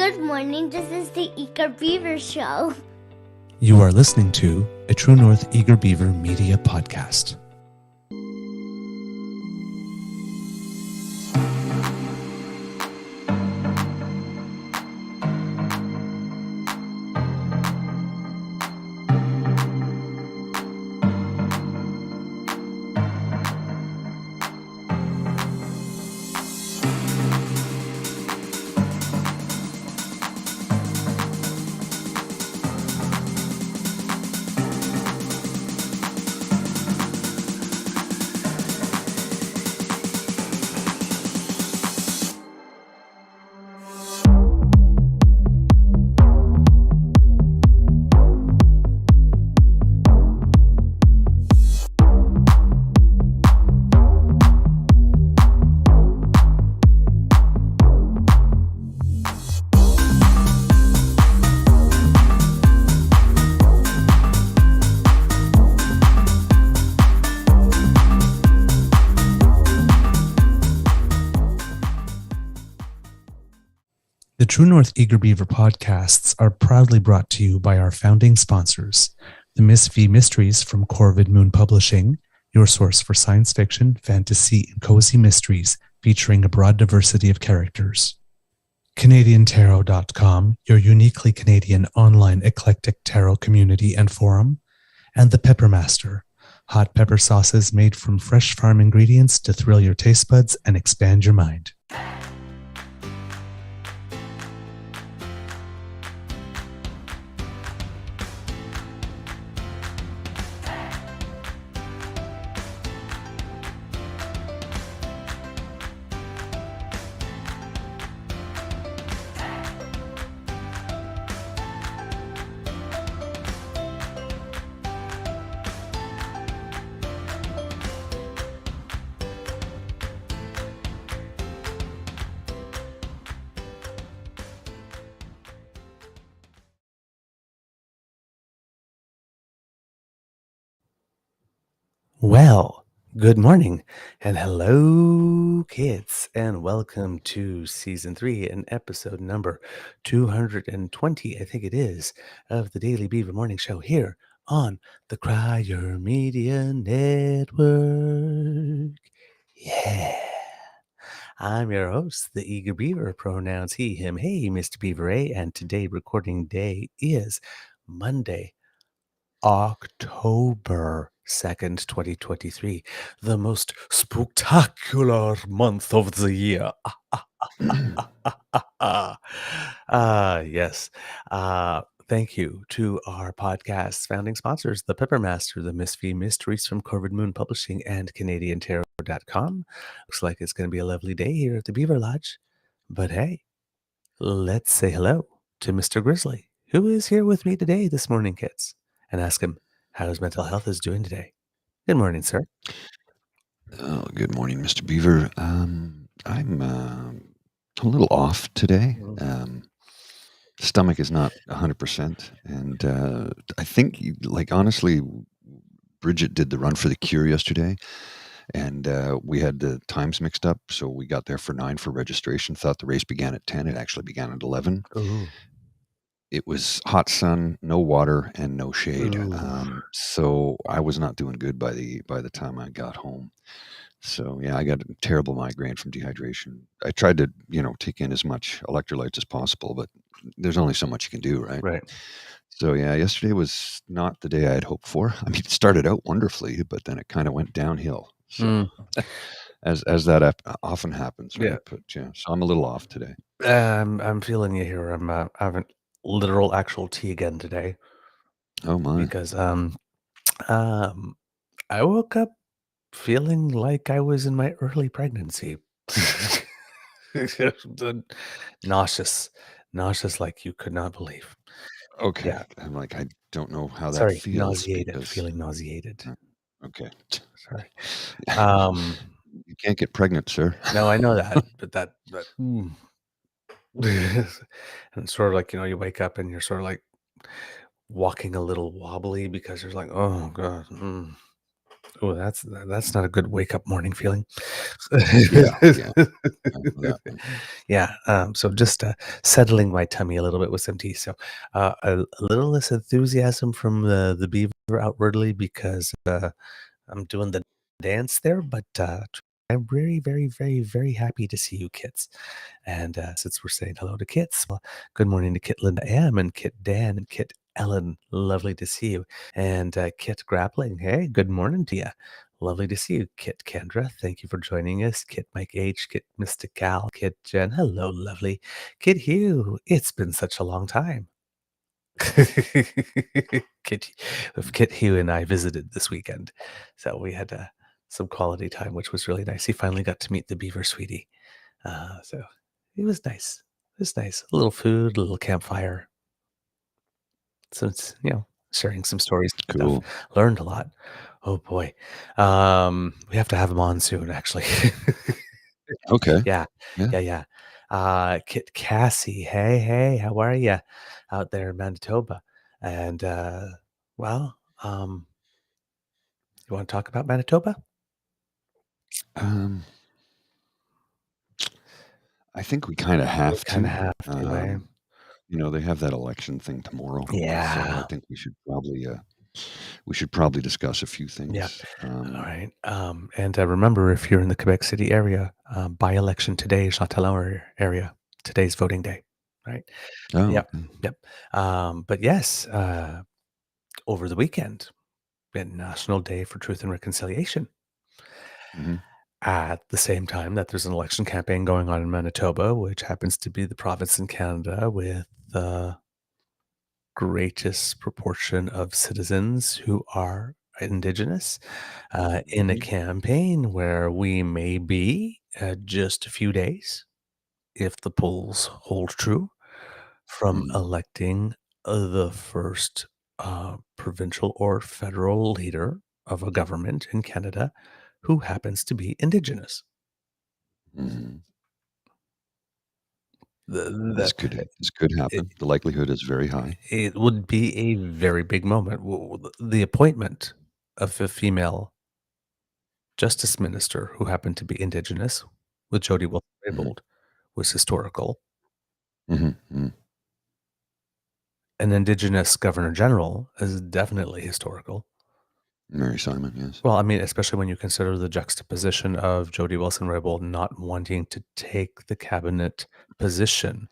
Good morning, this is the Eager Beaver Show. You are listening to a True North Eager Beaver Media Podcast. The True North Eager Beaver podcasts are proudly brought to you by our founding sponsors, the Miss V Mysteries from Corvid Moon Publishing, your source for science fiction, fantasy, and cozy mysteries featuring a broad diversity of characters. CanadianTarot.com, your uniquely Canadian online eclectic tarot community and forum, and the Peppermaster, hot pepper sauces made from fresh farm ingredients to thrill your taste buds and expand your mind. Well, good morning and hello, kids, and welcome to season 3 and episode number 220, I think it is, of the Daily Beaver Morning Show here on the Crier Media Network. Yeah. I'm your host, the Eager Beaver, pronouns he, him, hey, Mr. Beaver A, and today recording day is Monday, October 2nd, 2023, the most spectacular month of the year. Yes. Thank you to our podcast's founding sponsors, the Peppermaster, the Miss V Mysteries from Corvid Moon Publishing, and CanadianTarot.com. Looks like it's going to be a lovely day here at the Beaver Lodge. But hey, let's say hello to Mr. Grizzly, who is here with me today this morning, kids, and ask him how his mental health is doing today. Good morning, sir. Oh, good morning, Mr. Beaver. I'm a little off today. Stomach is not 100%, and I think, honestly, Bridget did the run for the cure yesterday, and we had the times mixed up, so we got there for 9 for registration. Thought the race began at 10. It actually began at 11. Ooh. It was hot sun, no water, and no shade. So I was not doing good by the time I got home. So yeah, I got a terrible migraine from dehydration. I tried to, take in as much electrolytes as possible, but there's only so much you can do, right? Right. So yeah, yesterday was not the day I had hoped for. I mean, it started out wonderfully, but then it kind of went downhill. So as that often happens, right? Yeah. But yeah, so I'm a little off today. I'm feeling you here. I'm having literal actual tea again today Oh my. because I woke up feeling like I was in my early pregnancy. nauseous like you could not believe. Okay. Yeah. I'm like, I don't know how that Sorry, feels nauseated. because Feeling nauseated. okay. Sorry. You can't get pregnant, sir. No, I know that, but and it's sort of like, you wake up and you're sort of like walking a little wobbly because there's like, oh God. Oh, that's not a good wake up morning feeling. Yeah, yeah. I know that one. Yeah. So just settling my tummy a little bit with some tea. So a little less enthusiasm from the Beaver outwardly because I'm doing the dance there, but I'm very, very, very, very happy to see you kids. And since we're saying hello to Kits, well, good morning to Kit Linda M and Kit Dan and Kit Ellen. Lovely to see you. And Kit Grappling. Hey, good morning to you. Lovely to see you, Kit Kendra. Thank you for joining us. Kit Mike H, Kit Mystic Gal, Kit Jen. Hello, lovely. Kit Hugh. It's been such a long time. Kit, Kit Hugh and I visited this weekend, so we had some quality time, which was really nice. He finally got to meet the Beaver sweetie, so it was nice. It was nice. A little food, a little campfire. So it's sharing some stories and stuff. Cool. Learned a lot. Oh boy, we have to have him on soon, actually. Okay. Yeah, Yeah. yeah. Kit Cassie, hey, how are you out there in Manitoba? And well, you want to talk about Manitoba? Um, I think we kinda We have kind of to. have to, eh? They have that election thing tomorrow, so I Yeah, think we should probably discuss a few yeah. things. All right. And remember, if you're in the Quebec City area, by-election today, Châtellerault area, today's voting day, right? Oh, Yep, okay. yep. But yes, over the weekend, been National Day for Truth and Reconciliation. Mhm, At the same time that there's an election campaign going on in Manitoba, which happens to be the province in Canada with the greatest proportion of citizens who are Indigenous, in a mhm, campaign where we may be just a few days, if the polls hold true, from mhm, electing the first provincial or federal leader of a government in Canada who happens to be Indigenous. mhm. The, This could it, happen. The likelihood is very high. it would be a very big moment. The appointment of a female justice minister who happened to be Indigenous with Jody Mhm, Wilson-Raybould was historical. mhm, mhm. An Indigenous governor general is definitely historical. Mary Simon, yes. Well, I mean, especially when you consider the juxtaposition of Jody Wilson-Raybould not wanting to take the cabinet position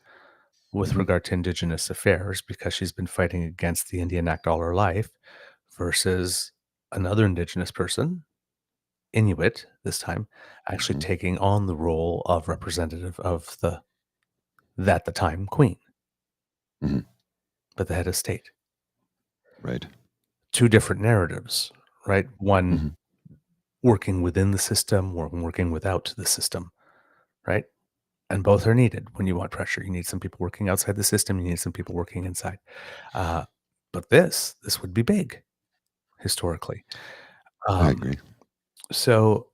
with Mhm, regard to Indigenous affairs because she's been fighting against the Indian Act all her life versus another Indigenous person, Inuit this time, actually mhm, taking on the role of representative of the time queen, mhm. but the head of state. Right. Two different narratives, right? One Mhm, working within the system, one working without the system, right? And both are needed when you want pressure. You need some people working outside the system. You need some people working inside. Uh, but this would be big historically. I Um, agree. so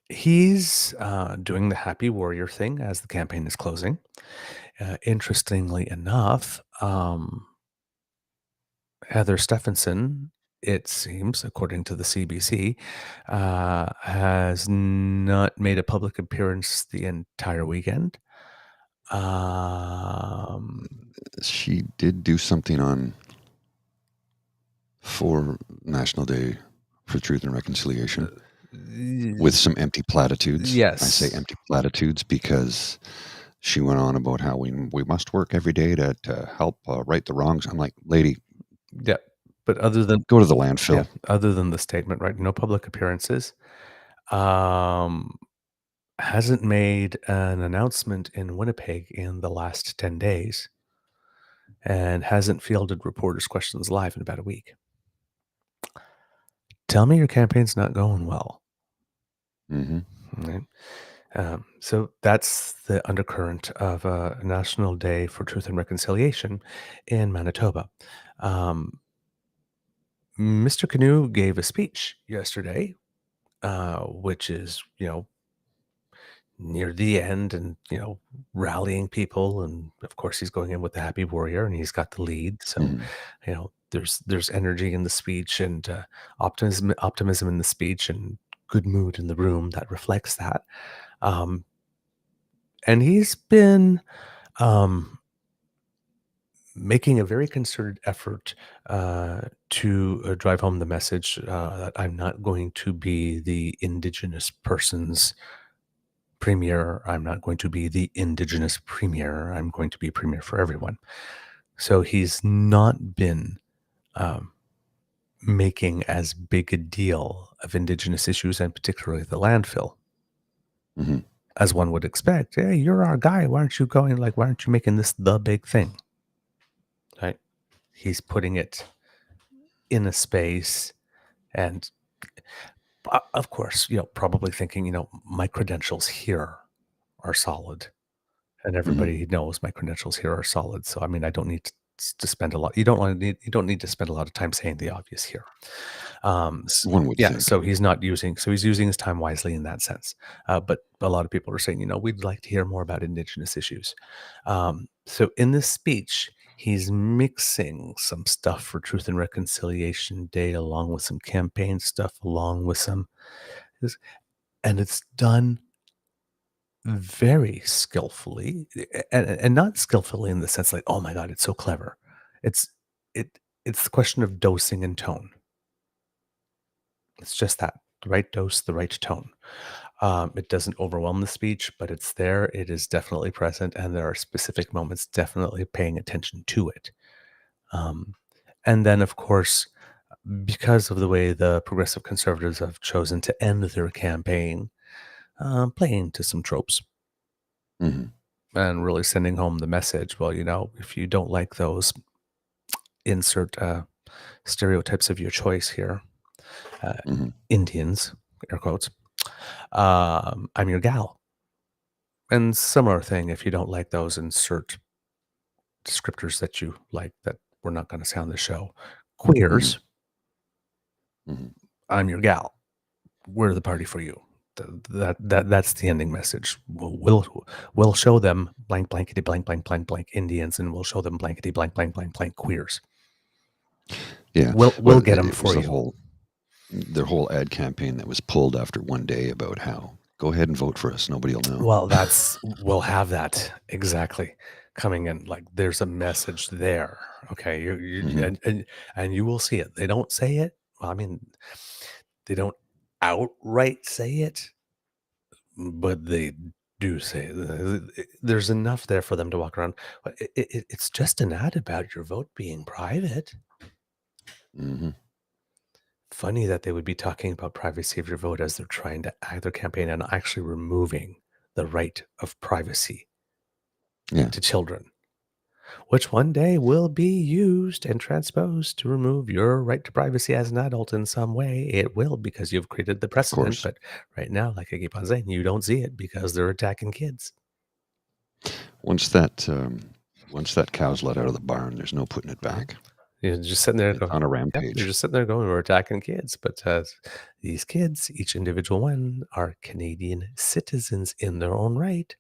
he's doing the happy warrior thing as the campaign is closing. Interestingly enough, Heather Stephenson, it seems, according to the CBC, has not made a public appearance the entire weekend. Um, She did do something for National Day for Truth and Reconciliation with some empty platitudes. I say yes. empty platitudes because she went on about how we must work every day to help right the wrongs. I'm like, lady, Yeah. But go to the landfill. other than the statement, right? No public appearances. Um, hasn't made an announcement in Winnipeg in the last 10 days and hasn't fielded reporters' questions live in about a week. Tell me your campaign's not going well. Hmm. Right? So that's the undercurrent of a National Day for Truth and Reconciliation in Manitoba. Um, Mr. Kinew gave a speech yesterday, which is, near the end and, rallying people. And of course, he's going in with the happy warrior and he's got the lead. So, Hmm. there's energy in the speech, and optimism in the speech, and good mood in the room that reflects that. Um, and he's been um, making a very concerted effort to drive home the message that I'm not going to be the Indigenous person's premier. I'm not going to be the Indigenous premier. I'm going to be premier for everyone. So he's not been um, making as big a deal of Indigenous issues, and particularly the landfill, Hmm. as one would expect. Hey, you're our guy. Why aren't you going? Like, why aren't you making this the big thing? Right? He's putting it in a space, and of course, probably thinking, my credentials here are solid, and Hmm. everybody knows my credentials here are solid. So, I mean, I don't need to spend a lot. You don't need to spend a lot of time saying the obvious here. One would Yeah. think. So he's using his time wisely in that sense. But a lot of people are saying, we'd like to hear more about Indigenous issues. So in this speech, he's mixing some stuff for Truth and Reconciliation Day, along with some campaign stuff, along with some, and it's done very skillfully, and not skillfully in the sense like, oh my God, it's so clever. It's it's the question of dosing and tone. It's just that, the right dose, the right tone. It doesn't overwhelm the speech, but it's there. It is definitely present, and there are specific moments definitely paying attention to it. Um, and then, of course, because of the way the progressive conservatives have chosen to end their campaign, playing to some tropes Hmm. and really sending home the message. Well, if you don't like those, insert stereotypes of your choice here. Hmm. Indians, air quotes. I'm your gal. And similar thing, if you don't like those, insert descriptors that you like that we're not going to say on the show. Queers, Hmm. I'm your gal. We're the party for you. That's the ending message. We'll show them blank blankety blank blank blank blank Indians, and we'll show them blankety blank blank blank blank queers. Yeah. We'll Well, get them it was for you. their whole ad campaign that was pulled after one day about how go ahead and vote for us. Nobody will know. Well, we'll have that exactly coming in. Like, there's a message there. Okay, Hmm. and you will see it. They don't say it. Well, I mean, they don't outright say it, but they do say it. There's enough there for them to walk around. But it's just an ad about your vote being private. Hmm. Funny that they would be talking about privacy of your vote as they're trying to act their campaign and actually removing the right of privacy Yeah. to children, which one day will be used and transposed to remove your right to privacy as an adult in some way. It will, because you've created the Of precedent. course. But right now, like I keep on saying, you don't see it because they're attacking kids. Once that once that cow's let out of the barn, there's no putting it back. You're just sitting there It's going, on a yep, they're rampage. just sitting there going, we're attacking kids. But these kids, each individual one, are Canadian citizens in their own right.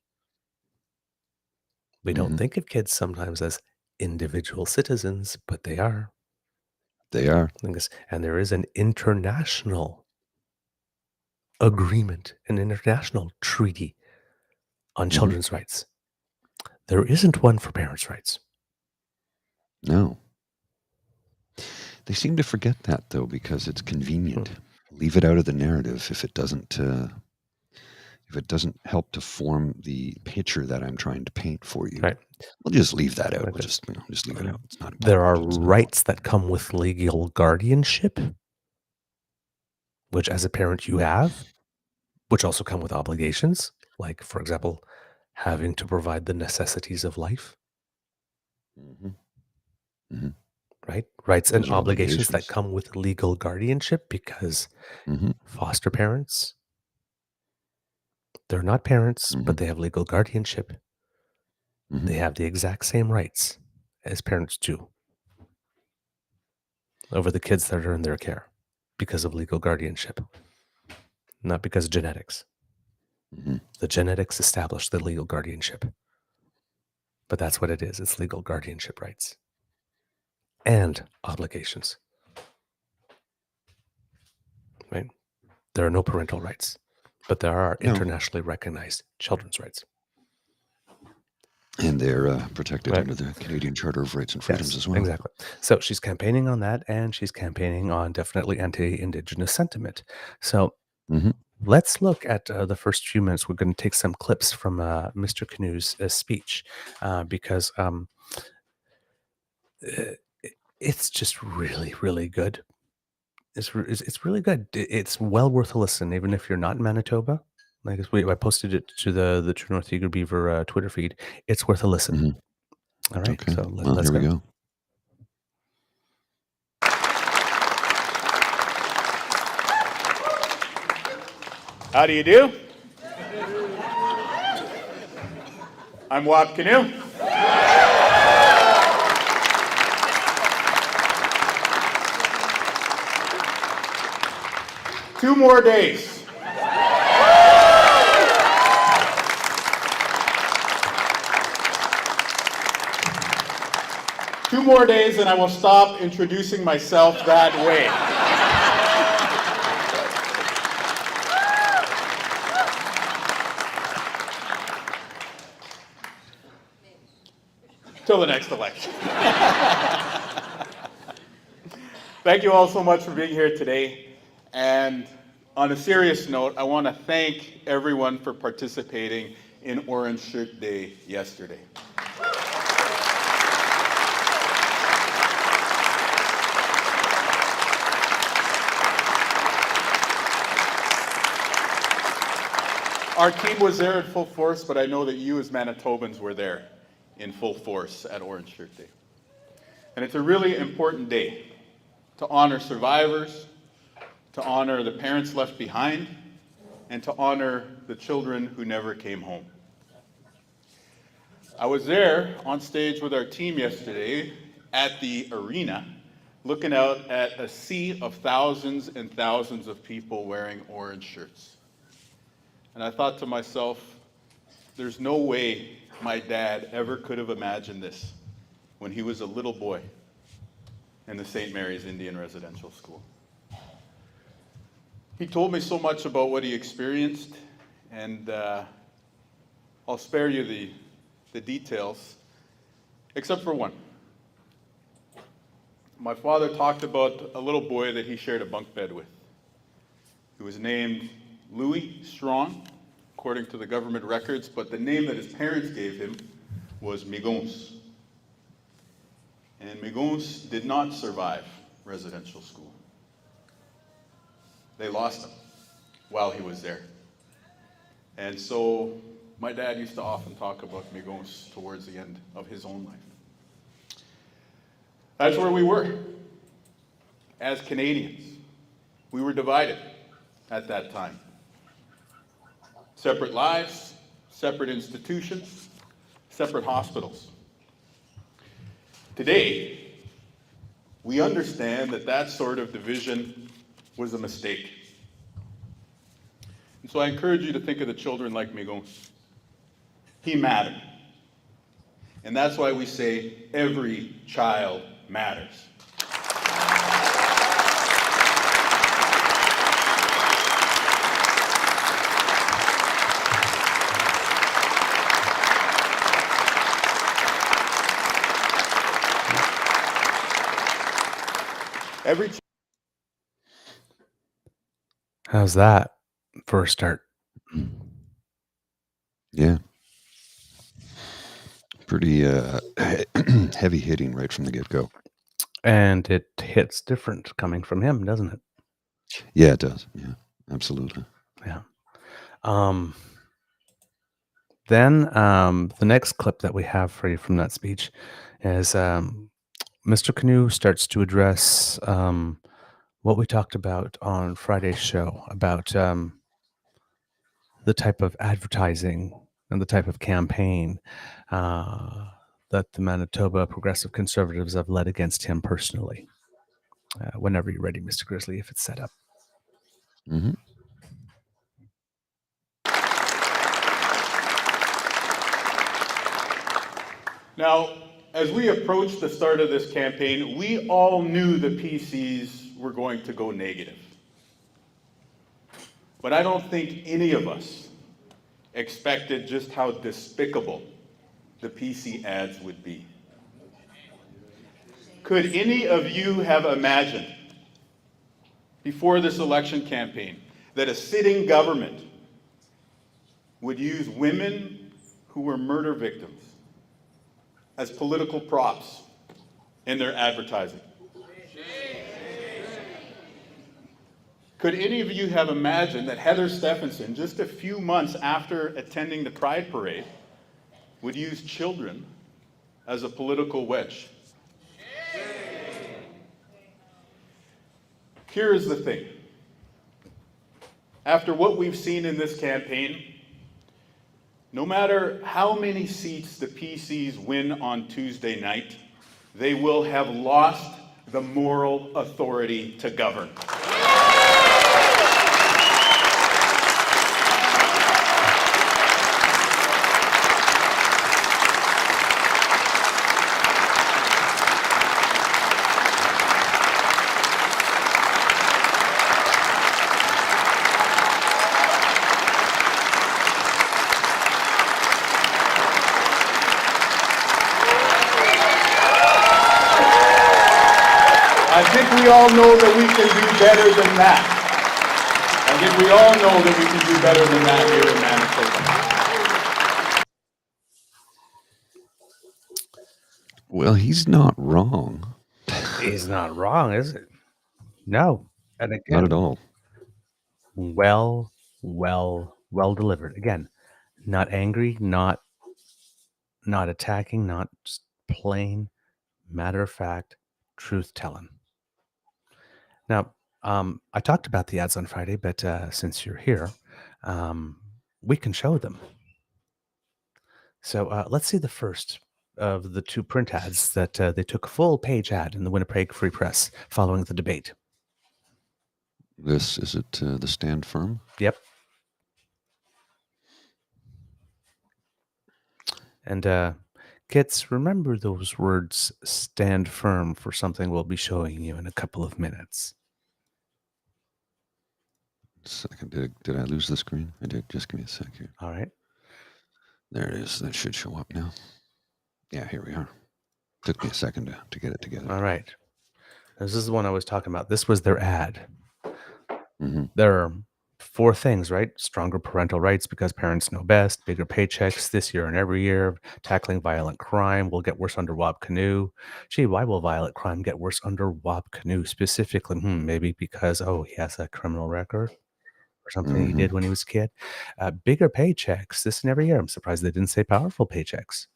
We don't Hmm. think of kids sometimes as individual citizens, but they are. They are. And there is an international agreement, an international treaty on Hmm. children's rights. There isn't one for parents' rights. No. They seem to forget that though because it's convenient. Hmm. Leave it out of the narrative if it doesn't help to form the picture that I'm trying to paint for you. Right. We'll just leave that out. Like We'll this. just leave it out. It's not There are important. It's not rights that come with legal guardianship, which as a parent you have, which also come with obligations, like, for example, having to provide the necessities of life, important. Hmm. right? Rights and Those are obligations that obligations. come with legal guardianship, because Hmm. foster parents, they're not parents, Hmm. but they have legal guardianship. Hmm. They have the exact same rights as parents do over the kids that are in their care because of legal guardianship, not because of genetics. Hmm. The genetics establish the legal guardianship, but that's what it is. It's legal guardianship rights. and obligations. Right? There are no parental rights, but there are internationally recognized children's rights. And they're protected under the Canadian Charter of Rights and Freedoms as well. Exactly. So she's campaigning on that, and she's campaigning on definitely anti-Indigenous sentiment. So let's look at the first few minutes. We're going to take some clips from Mr. Kinew's speech because it's just really, really good. It's really good. It's well worth a listen, even if you're not in Manitoba. Like I posted it to the True North Eager Beaver Twitter feed. It's worth a listen. All right. Okay. So Well, let's here we go. How do you do? I'm Wab Kinew. Two more days. Two more days and I will stop introducing myself that way. Till the next election. Thank you all so much for being here today. And on a serious note, I want to thank everyone for participating in Orange Shirt Day yesterday. Our team was there in full force, but I know that you as Manitobans were there in full force at Orange Shirt Day. And it's a really important day to honor survivors, to honor the parents left behind, and to honor the children who never came home. I was there on stage with our team yesterday at the arena, looking out at a sea of thousands and thousands of people wearing orange shirts. And I thought to myself, there's no way my dad ever could have imagined this when he was a little boy in the St. Mary's Indian Residential School. He told me so much about what he experienced, and I'll spare you the details, except for one. My father talked about a little boy that he shared a bunk bed with. He was named Louis Strong, according to the government records, but the name that his parents gave him was Migons. And Migons did not survive residential school. They lost him while he was there. And so my dad used to often talk about Migons towards the end of his own life. That's where we were as Canadians. We were divided at that time. Separate lives, separate institutions, separate hospitals. Today, we understand that that sort of division was a mistake. And so I encourage you to think of the children like Migon. He mattered. And that's why we say every child matters. How's that for a start? Yeah. Pretty heavy hitting right from the get-go. And it hits different coming from him, doesn't it? Yeah, it does. Yeah, absolutely. Yeah. Then the next clip that we have for you from that speech is Mr. Kinew starts to address what we talked about on Friday's show about the type of advertising and the type of campaign that the Manitoba Progressive Conservatives have led against him personally. Whenever you're ready, Mr. Grizzly, if it's set up. Mm-hmm. Now, As we approached the start of this campaign, we all knew the PCs were going to go negative. But I don't think any of us expected just how despicable the PC ads would be. Could any of you have imagined before this election campaign that a sitting government would use women who were murder victims as political props in their advertising? Could any of you have imagined that Heather Stephenson, just a few months after attending the Pride Parade, would use children as a political wedge? Here is the thing. After what we've seen in this campaign, no matter how many seats the PCs win on Tuesday night, they will have lost the moral authority to govern. I think we all know that we can do better than that. I think we all know that we can do better than that here in Manitoba. Well, he's not wrong. He's not wrong, is it? No. And Not again, at all. well delivered. Again, not angry, not attacking, not just plain matter of fact truth telling. Now, I talked about the ads on Friday, but since you're here, we can show them. So let's see the first of the two print ads that they took a full page ad in the Winnipeg Free Press following the debate. This is it. The Stand Firm. Yep. And kids, remember those words, stand firm, for something we'll be showing you in a couple of minutes. Second, did I lose the screen? I did. Just give me a sec here. All right. There it is. That should show up now. Yeah, here we are. Took me a second to get it together. All right. This is the one I was talking about. This was their ad. Mm-hmm. There are 4 things, right? Stronger parental rights because parents know best, bigger paychecks this year and every year, tackling violent crime will get worse under Wab Kinew. Gee, why will violent crime get worse under Wab Kinew specifically? Maybe because, he has a criminal record or something he did when he was a kid. Bigger paychecks this and every year. I'm surprised they didn't say powerful paychecks.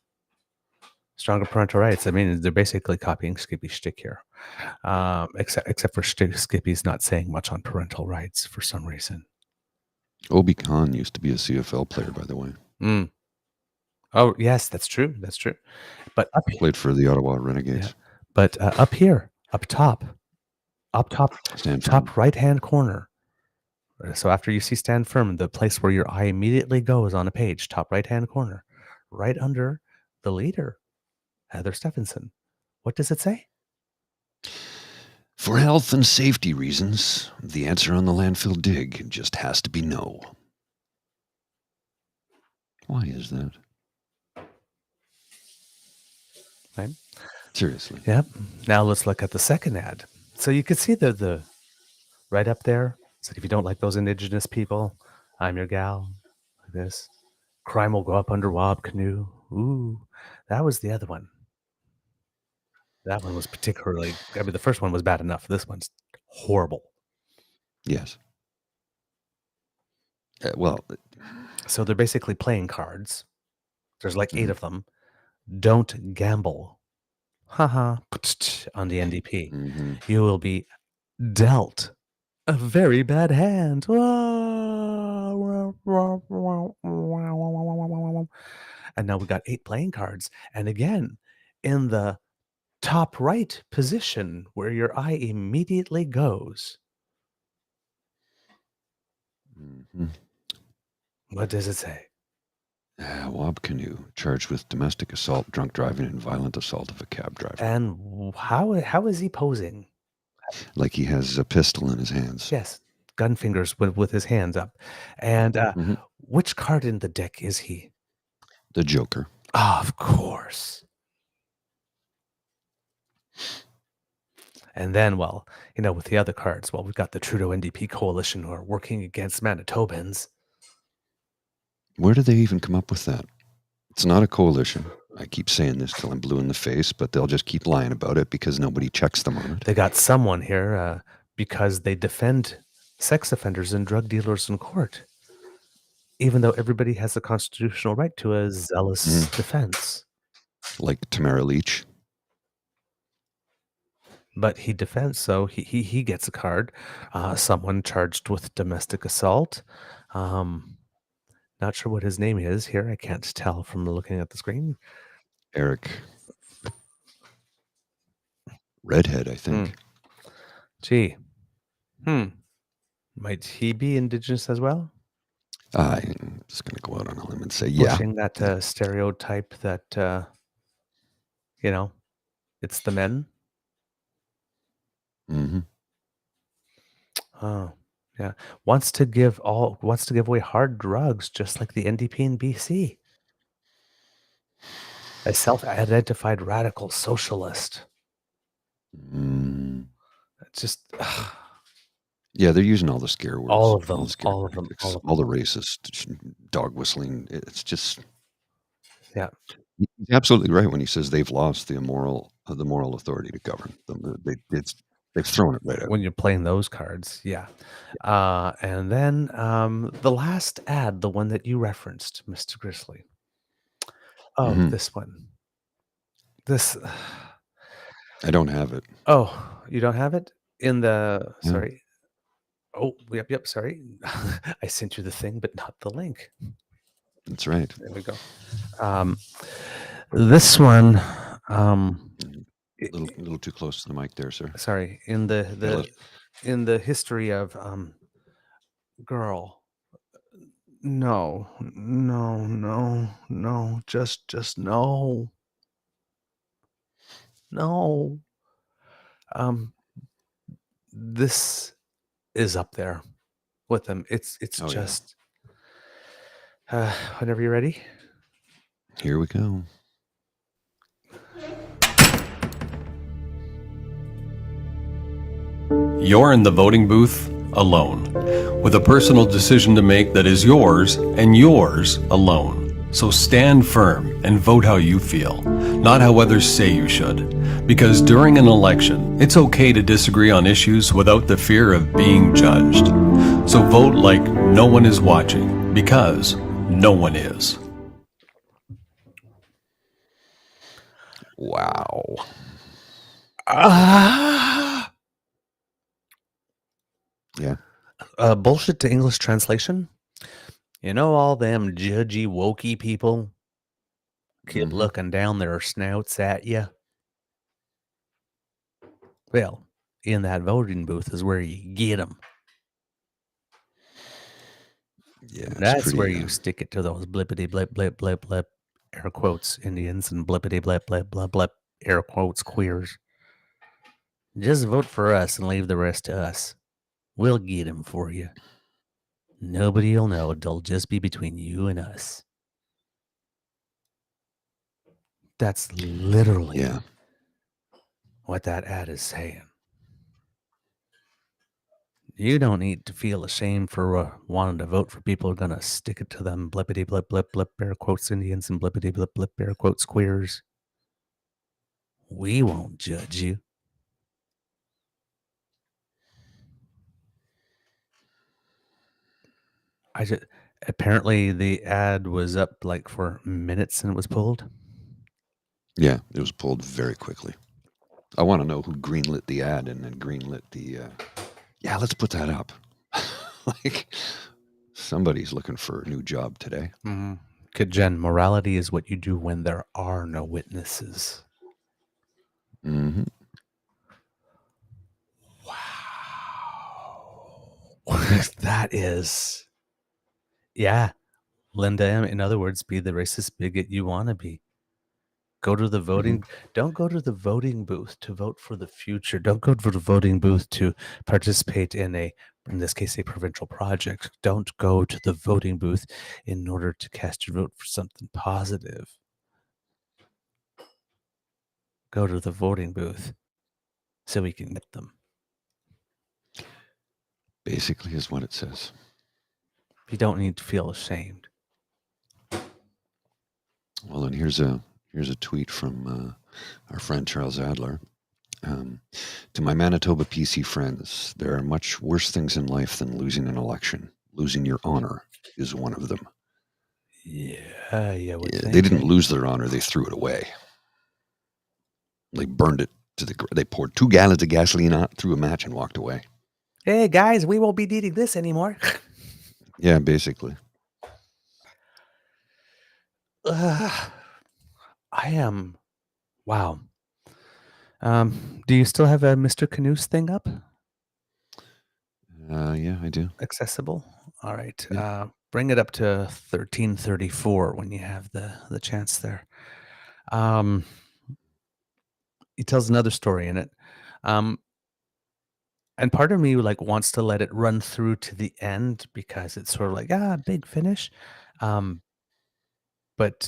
Stronger parental rights. I mean, they're basically copying Skippy's shtick here, except for Skippy's not saying much on parental rights for some reason. Obi Khan used to be a CFL player, by the way. Oh, yes, that's true. That's true. But Played for the Ottawa Renegades. Yeah. But up here, up top, Stand top firm. right-hand corner. So after you see stand firm, the place where your eye immediately goes on a page, top right-hand corner, right under the leader, Heather Stephenson. What does it say? For health and safety reasons, the answer on the landfill dig just has to be no. Why is that? Right. Seriously. Yep. Now let's look at the second ad. So you can see the right up there. It's like, if you don't like those Indigenous people, I'm your gal. Like this. Crime will go up under Wab Kinew. Ooh, that was the other one. That one was particularly, the first one was bad enough. This one's horrible. Yes. So they're basically playing cards. There's like 8 of them. Don't gamble. Haha. On the NDP. You will be dealt a very bad hand. And now we got 8 playing cards. And again, in the top right position where your eye immediately goes. What does it say? Wab Kinew, charged with domestic assault, drunk driving, and violent assault of a cab driver. And how is he posing? Like he has a pistol in his hands. Yes, gun fingers with his hands up. And which card in the deck is he? The Joker. Oh, of course. And then, well, with the other cards, well, we've got the Trudeau NDP coalition who are working against Manitobans. Where do they even come up with that? It's not a coalition. I keep saying this till I'm blue in the face, but they'll just keep lying about it because nobody checks them on it. They got someone here because they defend sex offenders and drug dealers in court, even though everybody has a constitutional right to a zealous defense. Like Tamara Leach. But he defends, so he gets a card. Someone charged with domestic assault. Not sure what his name is here. I can't tell from looking at the screen. Eric. Redhead, I think. Gee. Might he be Indigenous as well? I'm just going to go out on a limb and say, Pushing that stereotype that, it's the men. Mm-hmm. Oh, yeah. Wants to give away hard drugs, just like the NDP in BC. A self-identified radical socialist. It's just yeah, they're using all the scare words. all of them, all the racist dog whistling. It's just yeah. He's absolutely right when he says they've lost the moral authority to govern them. They've thrown it right out. When you're playing those cards, yeah. And then the last ad, the one that you referenced, Mr. Grizzly. Oh, this one. This. I don't have it. Oh, you don't have it in the. Yeah. Sorry. Oh, yep. Sorry, I sent you the thing, but not the link. That's right. There we go. This one. A little too close to the mic there, sir. Sorry. In the history of girl. No. Just no. No. This is up there with them. It's just whenever you're ready. Here we go. You're in the voting booth alone, with a personal decision to make that is yours and yours alone. So stand firm and vote how you feel, not how others say you should. Because during an election, it's okay to disagree on issues without the fear of being judged. So vote like no one is watching, because no one is. Wow. Yeah. Bullshit to English translation. All them judgy, wokey people keep looking down their snouts at you. Well, in that voting booth is where you get them. Yeah, that's where you stick it to those blippity blip blip blip blip air quotes Indians and blippity blip blip blip blip air quotes queers. Just vote for us and leave the rest to us. We'll get them for you. Nobody'll know. It'll just be between you and us. That's literally what that ad is saying. You don't need to feel ashamed for wanting to vote for people who are going to stick it to them blippity blip blip blip air quotes Indians and blippity blip blip air quotes queers. We won't judge you. Apparently the ad was up like for minutes and it was pulled. Yeah, it was pulled very quickly. I want to know who greenlit the ad and then greenlit the. Let's put that up. Like somebody's looking for a new job today. Good, Jen. Morality is what you do when there are no witnesses. Wow. That is. Yeah. Linda M., in other words, be the racist bigot you want to be. Go to the voting. Don't go to the voting booth to vote for the future. Don't go to the voting booth to participate in this case, a provincial project. Don't go to the voting booth in order to cast your vote for something positive. Go to the voting booth so we can get them. Basically is what it says. You don't need to feel ashamed. Well, and here's a tweet from our friend Charles Adler. To my Manitoba PC friends, there are much worse things in life than losing an election. Losing your honor is one of them. Yeah, they didn't lose their honor; they threw it away. They burned it to the. They poured 2 gallons of gasoline on, threw a match, and walked away. Hey guys, we won't be needing this anymore. Yeah, basically. I am. Wow. Do you still have a Mr. Canoes thing up? Yeah, I do. Accessible. All right. Yeah. Bring it up to 1334 when you have the chance there. He tells another story in it. And part of me wants to let it run through to the end because it's sort of big finish. But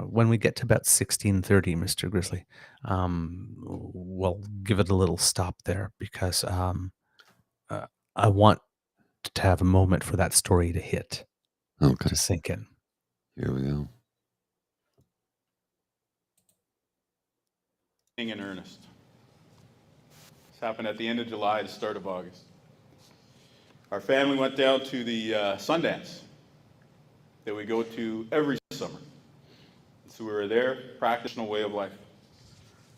when we get to about 1630, Mr. Grizzly, we'll give it a little stop there because I want to have a moment for that story to hit, to sink in. Here we go. In earnest. This happened at the end of July, the start of August. Our family went down to the Sundance that we go to every summer. So we were there, practicing a way of life.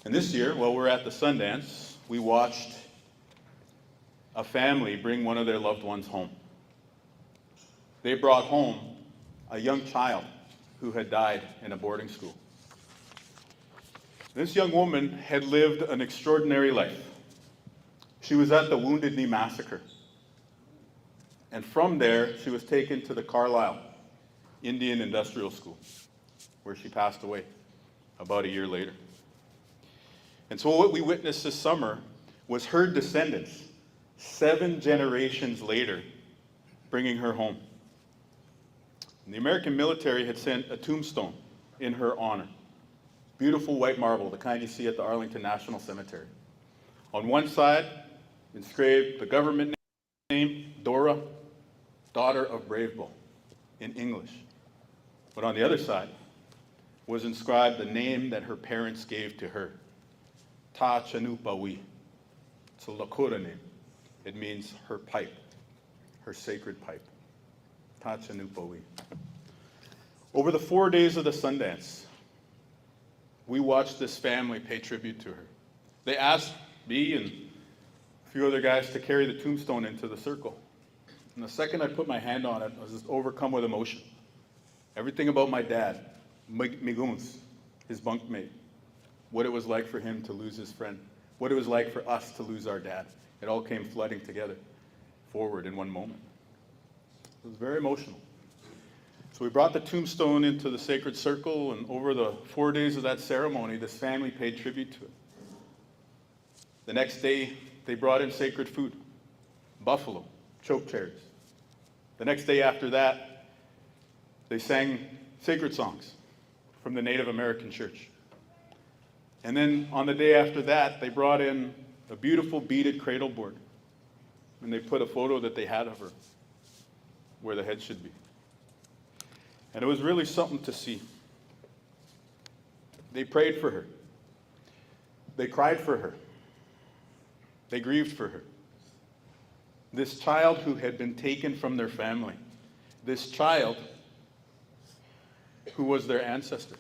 And this year, while we're at the Sundance, we watched a family bring one of their loved ones home. They brought home a young child who had died in a boarding school. This young woman had lived an extraordinary life. She was at the Wounded Knee Massacre. And from there, she was taken to the Carlisle Indian Industrial School, where she passed away about a year later. And so what we witnessed this summer was her descendants, 7 generations later, bringing her home. And the American military had sent a tombstone in her honor. Beautiful white marble, the kind you see at the Arlington National Cemetery. On one side, inscribed the government name, Dora, daughter of Brave Bull, in English. But on the other side was inscribed the name that her parents gave to her, Ta Chanupawi. It's a Lakota name. It means her pipe, her sacred pipe. Ta Chanupawi. Over the 4 days of the Sundance, we watched this family pay tribute to her. They asked me and a few other guys to carry the tombstone into the circle. And the second I put my hand on it, I was just overcome with emotion. Everything about my dad, Miguns, his bunkmate, what it was like for him to lose his friend, what it was like for us to lose our dad. It all came flooding together, forward in one moment. It was very emotional. So we brought the tombstone into the sacred circle, and over the 4 days of that ceremony, this family paid tribute to it. The next day, they brought in sacred food, buffalo, choke cherries. The next day after that, they sang sacred songs from the Native American church. And then on the day after that, they brought in a beautiful beaded cradle board, and they put a photo that they had of her where the head should be. And it was really something to see. They prayed for her. They cried for her. They grieved for her. This child who had been taken from their family. This child who was their ancestor.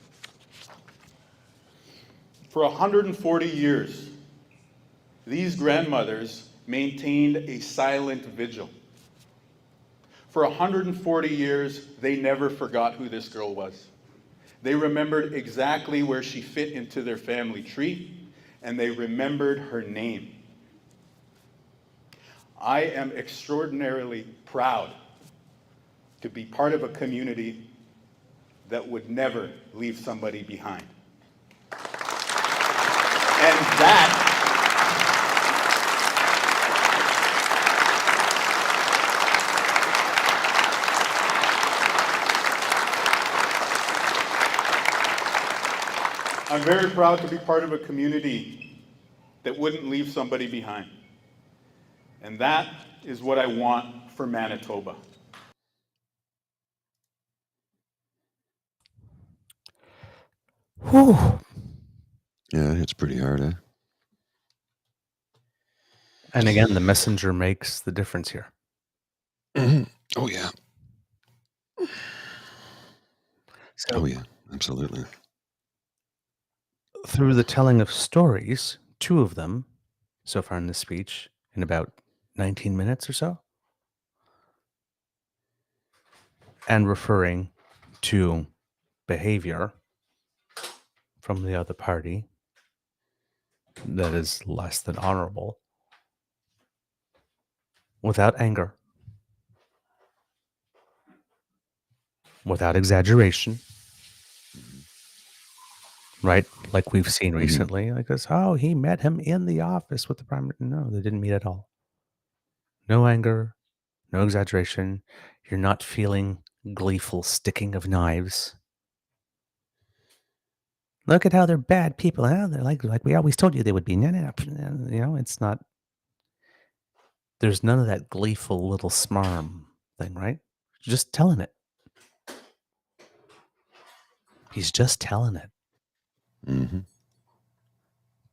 For 140 years, these grandmothers maintained a silent vigil. For 140 years, they never forgot who this girl was. They remembered exactly where she fit into their family tree, and they remembered her name. I am extraordinarily proud to be part of a community that would never leave somebody behind. And that I'm very proud to be part of a community that wouldn't leave somebody behind. And that is what I want for Manitoba. Whew. Yeah, it's pretty hard, eh? And again, the messenger makes the difference here. Oh, yeah. So, Oh, yeah, absolutely. through the telling of stories, 2 of them so far in this speech, in about 19 minutes or so, and referring to behavior from the other party that is less than honorable, without anger, without exaggeration, right? Like we've seen recently, like this, oh, he met him in the office with the prime minister. No, they didn't meet at all. No anger, no exaggeration. You're not feeling gleeful sticking of knives. Look at how they're bad people. Huh? They're like we always told you they would be. You know, it's not. There's none of that gleeful little smarm thing, right? Just telling it. He's just telling it. Mm-hmm.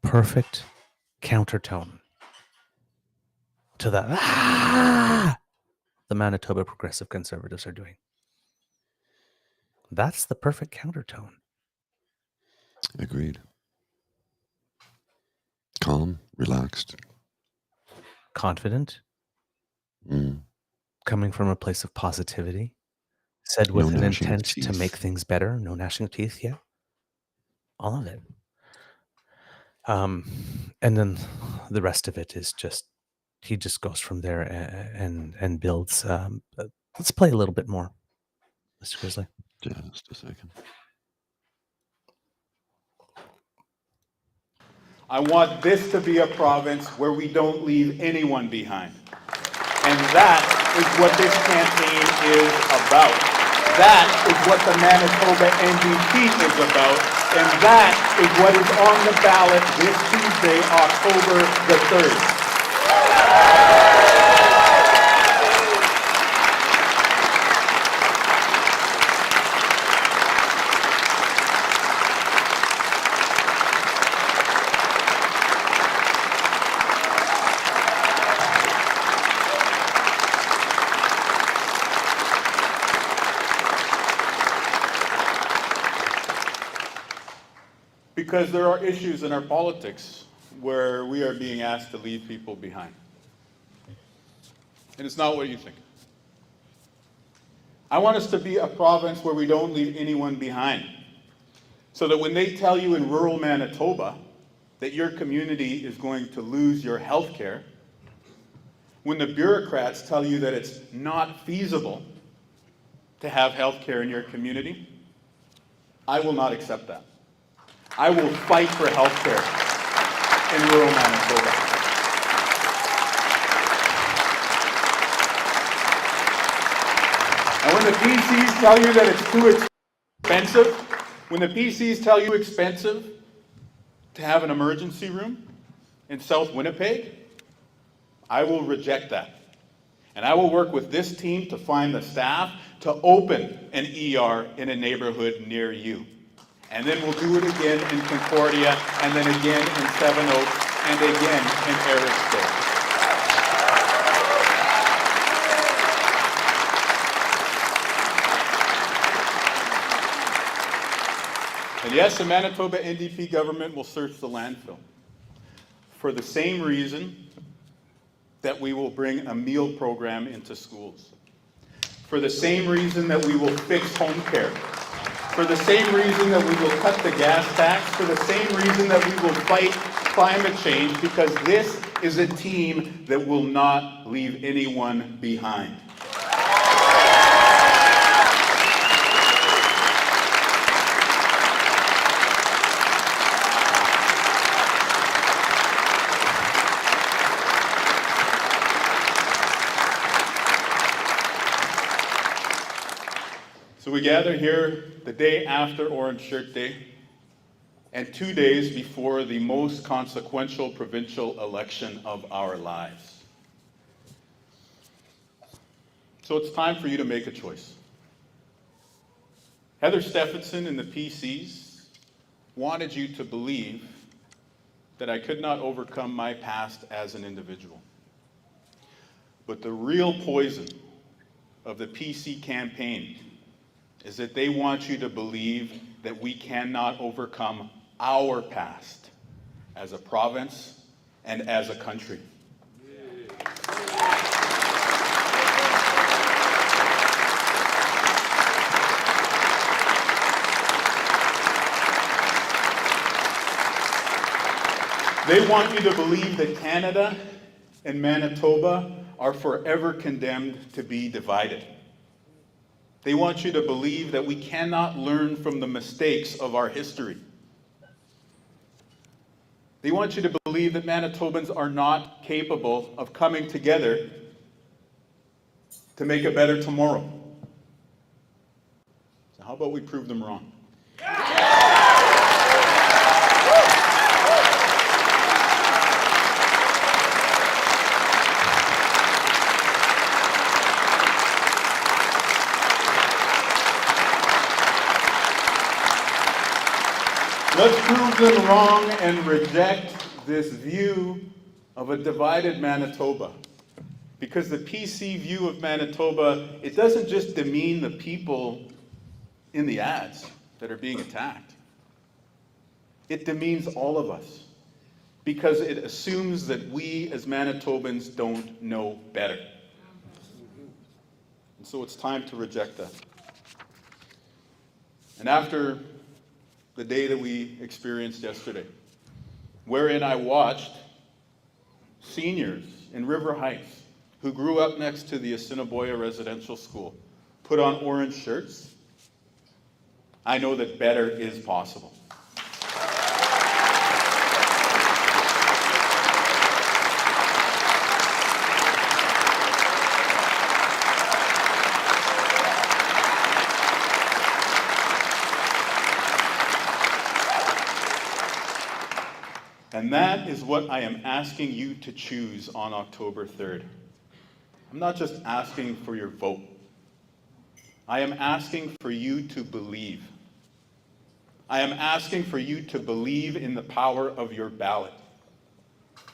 Perfect countertone to the the Manitoba Progressive Conservatives are doing. That's the perfect countertone. Agreed. Calm, relaxed. Confident, coming from a place of positivity, said with No an gnashing of intent to teeth. make things better. No gnashing of teeth, yeah. All of it. And then the rest of it is just, he just goes from there and builds. Let's play a little bit more, Mr. Grizzly. Just a second. I want this to be a province where we don't leave anyone behind. And that is what this campaign is about. That is what the Manitoba NDP is about. And that is what is on the ballot this Tuesday, October the 3rd. Because there are issues in our politics where we are being asked to leave people behind. And it's not what you think. I want us to be a province where we don't leave anyone behind. So that when they tell you in rural Manitoba that your community is going to lose your health care, when the bureaucrats tell you that it's not feasible to have health care in your community, I will not accept that. I will fight for health care in rural Manitoba. And when the PCs tell you that it's too expensive, when the PCs tell you expensive to have an emergency room in South Winnipeg, I will reject that. And I will work with this team to find the staff to open an ER in a neighborhood near you. And then we'll do it again in Concordia, and then again in Seven Oaks, and again in Ericsdale. And yes, the Manitoba NDP government will search the landfill for the same reason that we will bring a meal program into schools, for the same reason that we will fix home care, for the same reason that we will cut the gas tax, for the same reason that we will fight climate change, because this is a team that will not leave anyone behind. So we gather here the day after Orange Shirt Day and 2 days before the most consequential provincial election of our lives. So it's time for you to make a choice. Heather Stephenson and the PCs wanted you to believe that I could not overcome my past as an individual. But the real poison of the PC campaign is that they want you to believe that we cannot overcome our past as a province and as a country. They want you to believe that Canada and Manitoba are forever condemned to be divided. They want you to believe that we cannot learn from the mistakes of our history. They want you to believe that Manitobans are not capable of coming together to make a better tomorrow. So how about we prove them wrong? Let's prove them wrong and reject this view of a divided Manitoba. Because the PC view of Manitoba, it doesn't just demean the people in the ads that are being attacked. It demeans all of us. Because it assumes that we as Manitobans don't know better. And so it's time to reject that. And after the day that we experienced yesterday, wherein I watched seniors in River Heights who grew up next to the Assiniboia Residential School put on orange shirts, I know that better is possible. And that is what I am asking you to choose on October 3rd. I'm not just asking for your vote. I am asking for you to believe. I am asking for you to believe in the power of your ballot.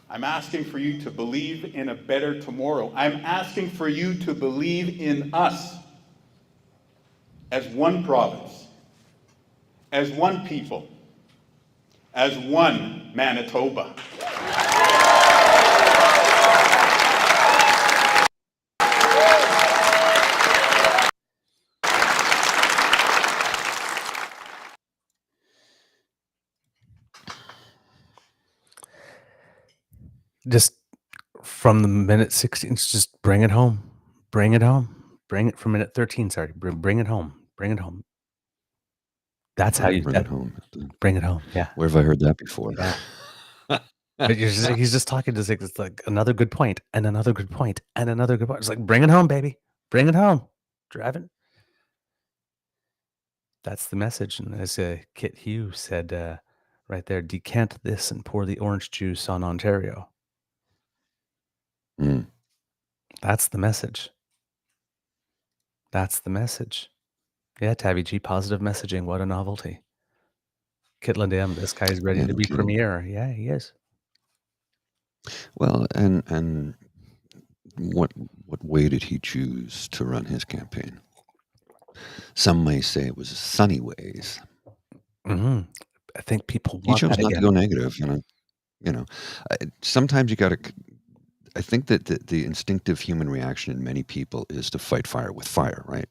I'm asking for you to believe in a better tomorrow. I'm asking for you to believe in us as one province, as one people, as one Manitoba. Just from the minute 16, just bring it home. Bring it home. Bring it from minute 13, sorry. Bring it home. Bring it home. That's how you bring it home. bring it home. Yeah. Where have I heard that before? Yeah. But he's just talking to it's like another good point and another good point and another good point. It's like, bring it home, baby. Bring it home. Driving. That's the message. And as Kit Hugh said right there, decant this and pour the orange juice on Ontario. Mm. That's the message. That's the message. Yeah, Tabby G, positive messaging. What a novelty. Kitland M, this guy's ready to be premier. Yeah, he is. Well, and what way did he choose to run his campaign? Some may say it was sunny ways. Mm-hmm. I think people he chose not to go negative. Sometimes you got to. I think that the instinctive human reaction in many people is to fight fire with fire, right?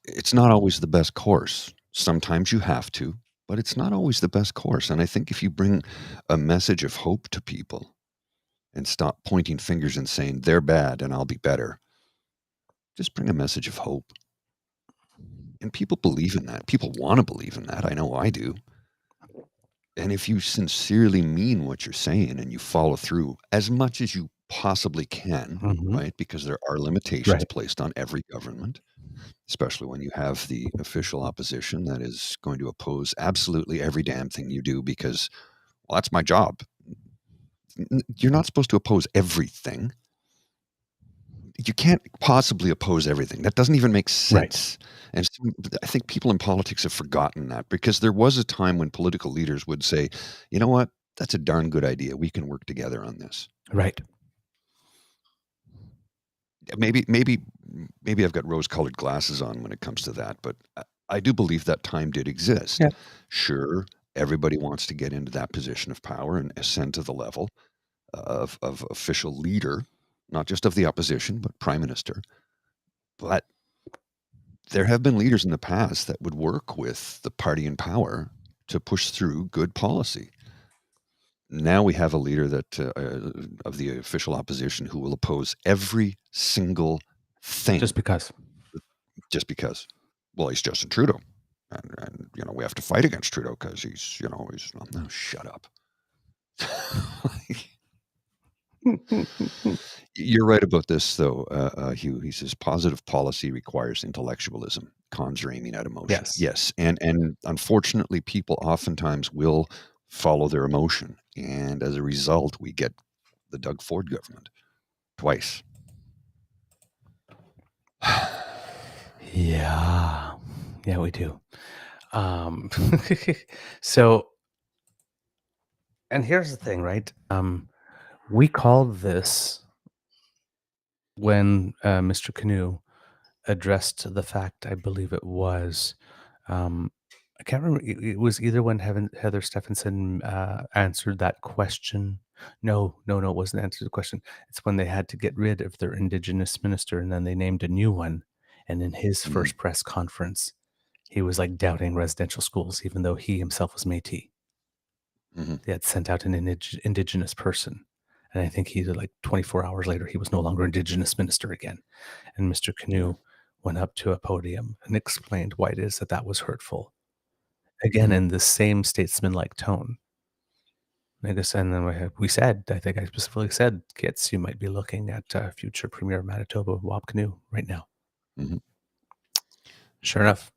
It's not always the best course. Sometimes you have to, but it's not always the best course. And I think if you bring a message of hope to people and stop pointing fingers and saying they're bad and I'll be better, just bring a message of hope. And people believe in that. People want to believe in that. I know I do. And if you sincerely mean what you're saying and you follow through as much as you possibly can, Mhm. right? Because there are limitations Right. placed on every government, especially when you have the official opposition that is going to oppose absolutely every damn thing you do because, well, that's my job. You're not supposed to oppose everything. You can't possibly oppose everything. That doesn't even make Right. sense. And so I think people in politics have forgotten that because there was a time when political leaders would say, you know what? That's a darn good idea. We can work together on this. Right. Maybe I've got rose-colored glasses on when it comes to that, but I do believe that time did exist. Yeah. Sure, everybody wants to get into that position of power and ascend to the level of official leader, not just of the opposition, but prime minister. But there have been leaders in the past that would work with the party in power to push through good policy. Now we have a leader that of the official opposition who will oppose every single thing Just because. just because. Well, he's Justin Trudeau, and we have to fight against Trudeau because he's no, shut up. You're right about this, though, Hugh. He says positive policy requires intellectualism. Cons are aiming at emotion. Yes. And unfortunately, people oftentimes will follow their emotion, and as a result, we get the Doug Ford government twice. Yeah. Yeah, we do. So, and here's the thing, right? We called this when Mr. Kinew addressed the fact, I believe it was, I can't remember. It was either when Heather Stephenson answered that question. No, it wasn't answered the question. It's when they had to get rid of their Indigenous minister and then they named a new one. And in his first press conference, he was like doubting residential schools, even though he himself was Métis. They had sent out an Indigenous person. And I think he did like 24 hours later, he was no longer Indigenous minister again. And Mr. Kinew went up to a podium and explained why it is that was hurtful. Again, in the same statesman-like tone. And then we said, I think I specifically said, Kits, you might be looking at future Premier of Manitoba, Wab Kinew, right now. Sure enough.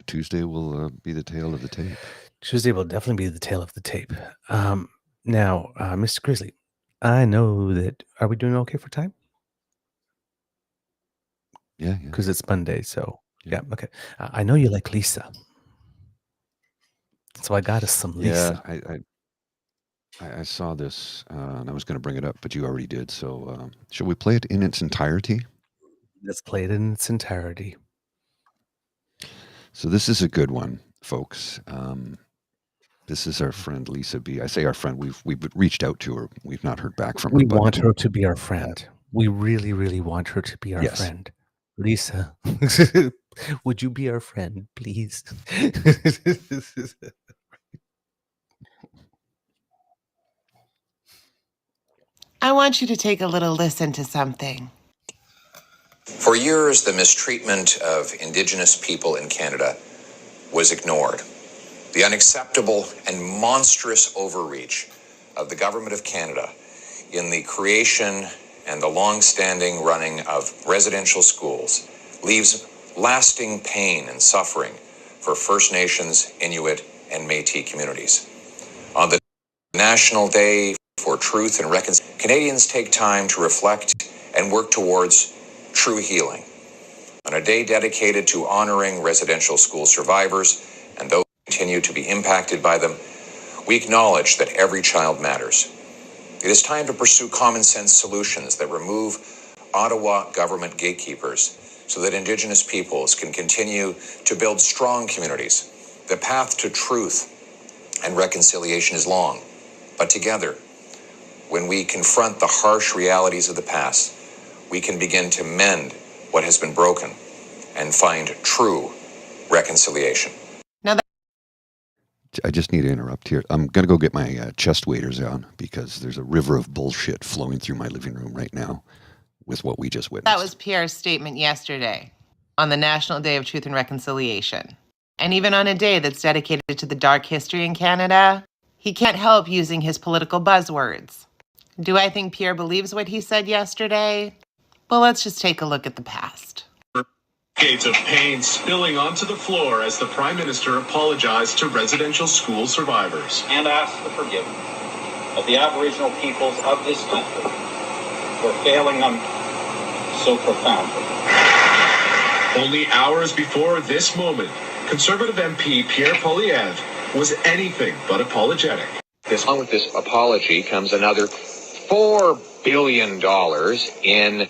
Tuesday will be the tail of the tape. Tuesday will definitely be the tail of the tape. Now, Mr. Grizzly, I know that, are we doing okay for time? Yeah. Because it's Monday, so, yeah, okay. I know you like Lisa. So I got us some Lisa. Yeah, I saw this, and I was going to bring it up, but you already did. So, shall we play it in its entirety? Let's play it in its entirety. So this is a good one, folks. This is our friend Lisa B. I say our friend. We've reached out to her. We've not heard back from her. We want her to be our friend. We really, really want her to be our Yes. friend. Lisa, would you be our friend, please? I want you to take a little listen to something. For years, the mistreatment of Indigenous people in Canada was ignored. The unacceptable and monstrous overreach of the Government of Canada in the creation and the long-standing running of residential schools leaves lasting pain and suffering for First Nations, Inuit, and Métis communities. On the National Day for Truth and Reconciliation, Canadians take time to reflect and work towards true healing. On a day dedicated to honoring residential school survivors and those who continue to be impacted by them, we acknowledge that every child matters. It is time to pursue common sense solutions that remove Ottawa government gatekeepers so that Indigenous peoples can continue to build strong communities. The path to truth and reconciliation is long, but together, when we confront the harsh realities of the past, we can begin to mend what has been broken and find true reconciliation. I just need to interrupt here. I'm going to go get my chest waders on because there's a river of bullshit flowing through my living room right now with what we just witnessed. That was Pierre's statement yesterday on the National Day of Truth and Reconciliation. And even on a day that's dedicated to the dark history in Canada, he can't help using his political buzzwords. Do I think Pierre believes what he said yesterday? Well, let's just take a look at the past. Decades of pain spilling onto the floor as the Prime Minister apologized to residential school survivors. And asked the forgiveness of the Aboriginal peoples of this country for failing them so profoundly. Only hours before this moment, Conservative MP Pierre Poilievre was anything but apologetic. Along with this apology comes another $4 billion in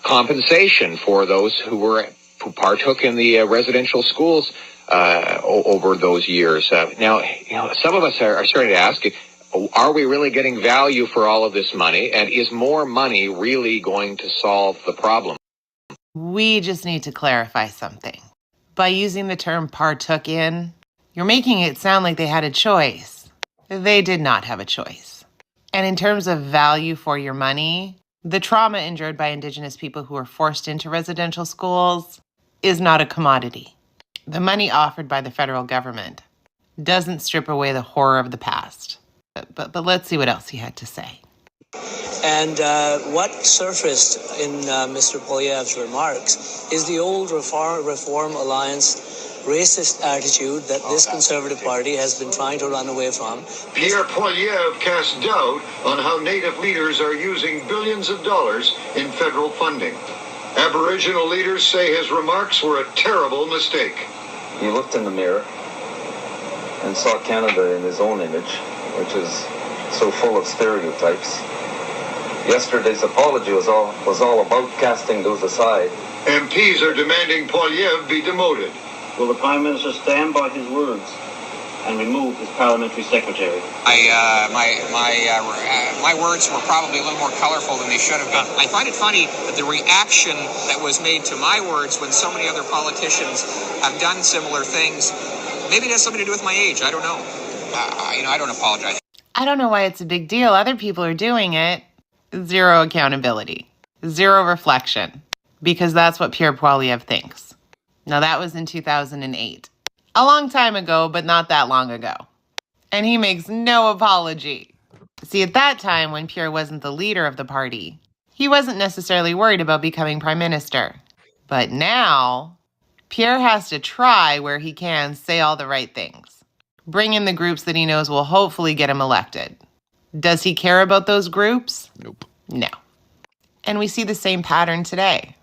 compensation for those who partook in the residential schools over those years. Now, some of us are starting to ask, are we really getting value for all of this money? And is more money really going to solve the problem? We just need to clarify something. By using the term partook in, you're making it sound like they had a choice. They did not have a choice. And in terms of value for your money, the trauma endured by Indigenous people who were forced into residential schools is not a commodity. The money offered by the federal government doesn't strip away the horror of the past. But let's see what else he had to say. And what surfaced in Mr. Poilievre's remarks is the old Reform Alliance racist attitude that this Conservative Party has been trying to run away from. Pierre Poilievre casts doubt on how Native leaders are using billions of dollars in federal funding. Aboriginal leaders say his remarks were a terrible mistake. He looked in the mirror and saw Canada in his own image, which is so full of stereotypes. Yesterday's apology was all about casting those aside. MPs are demanding Poilievre be demoted. Will the Prime Minister stand by his words and remove his parliamentary secretary? My words were probably a little more colorful than they should have been. I find it funny that the reaction that was made to my words when so many other politicians have done similar things, maybe it has something to do with my age. I don't know. I don't apologize. I don't know why it's a big deal. Other people are doing it. Zero accountability. Zero reflection. Because that's what Pierre Poilievre thinks. Now, that was in 2008. A long time ago, but not that long ago. And he makes no apology. See, at that time, when Pierre wasn't the leader of the party, he wasn't necessarily worried about becoming prime minister. But now, Pierre has to try where he can say all the right things. Bring in the groups that he knows will hopefully get him elected. Does he care about those groups? Nope. No. And we see the same pattern today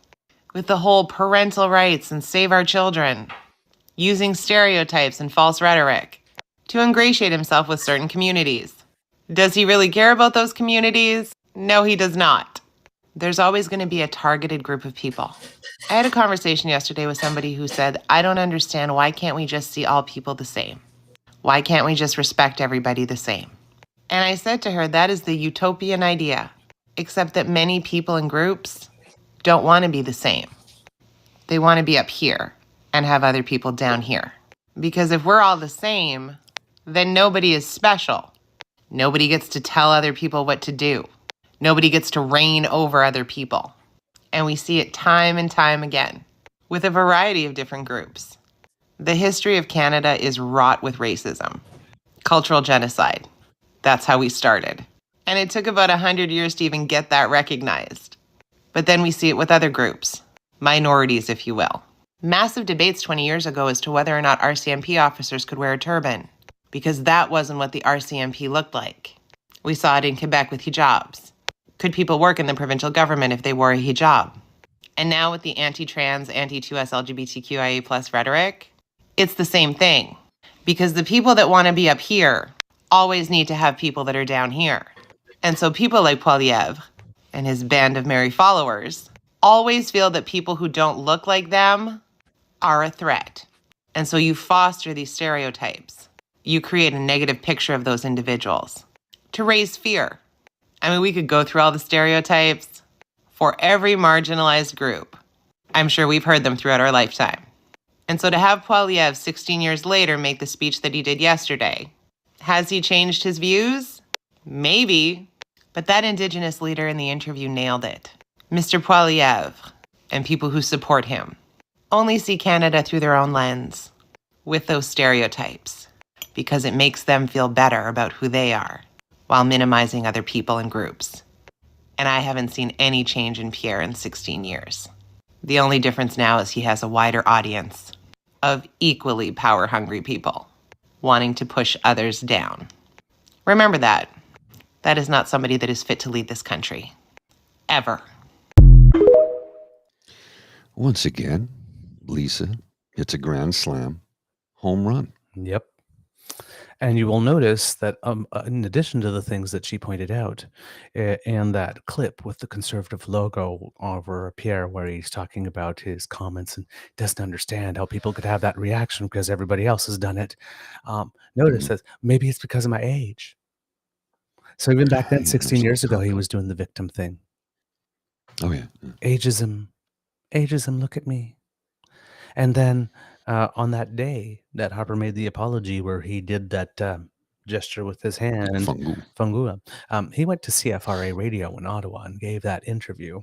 with the whole parental rights and save our children, using stereotypes and false rhetoric to ingratiate himself with certain communities. Does he really care about those communities? No, he does not. There's always going to be a targeted group of people. I had a conversation yesterday with somebody who said, I don't understand, why can't we just see all people the same? Why can't we just respect everybody the same? And I said to her, that is the utopian idea, except that many people and groups don't want to be the same. They want to be up here and have other people down here. Because if we're all the same, then nobody is special. Nobody gets to tell other people what to do. Nobody gets to reign over other people. And we see it time and time again with a variety of different groups. The history of Canada is wrought with racism, cultural genocide. That's how we started. And it took about 100 years to even get that recognized. But then we see it with other groups, minorities, if you will. Massive debates 20 years ago as to whether or not RCMP officers could wear a turban, because that wasn't what the RCMP looked like. We saw it in Quebec with hijabs. Could people work in the provincial government if they wore a hijab? And now with the anti-trans, anti-2S LGBTQIA+ rhetoric, it's the same thing. Because the people that want to be up here always need to have people that are down here. And so people like Poilievre and his band of merry followers always feel that people who don't look like them are a threat. And so you foster these stereotypes. You create a negative picture of those individuals to raise fear. I mean, we could go through all the stereotypes for every marginalized group. I'm sure we've heard them throughout our lifetime. And so to have Poilievre 16 years later make the speech that he did yesterday, has he changed his views? Maybe. But that Indigenous leader in the interview nailed it. Mr. Poilievre and people who support him only see Canada through their own lens with those stereotypes because it makes them feel better about who they are, while minimizing other people and groups. And I haven't seen any change in Pierre in 16 years. The only difference now is he has a wider audience of equally power-hungry people wanting to push others down. Remember that. That is not somebody that is fit to lead this country. Ever. Once again, Lisa hits a grand slam home run. Yep. And you will notice that in addition to the things that she pointed out, and that clip with the conservative logo over Pierre, where he's talking about his comments and doesn't understand how people could have that reaction because everybody else has done it. Notice that maybe it's because of my age. So even back then, 16 years ago, he was doing the victim thing. Oh, yeah. Ageism, look at me. And then on that day that Harper made the apology where he did that gesture with his hand, Fungua, he went to CFRA radio in Ottawa and gave that interview.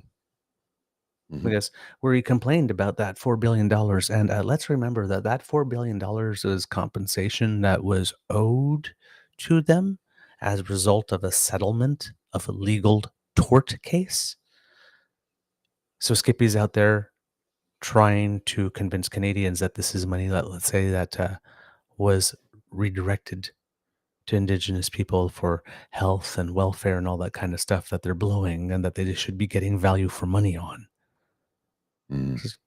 Because where he complained about that $4 billion. And let's remember that $4 billion is compensation that was owed to them as a result of a settlement of a legal tort case. So Skippy's out there trying to convince Canadians that this is money that, let's say, that was redirected to Indigenous people for health and welfare and all that kind of stuff that they're blowing and that they should be getting value for money on.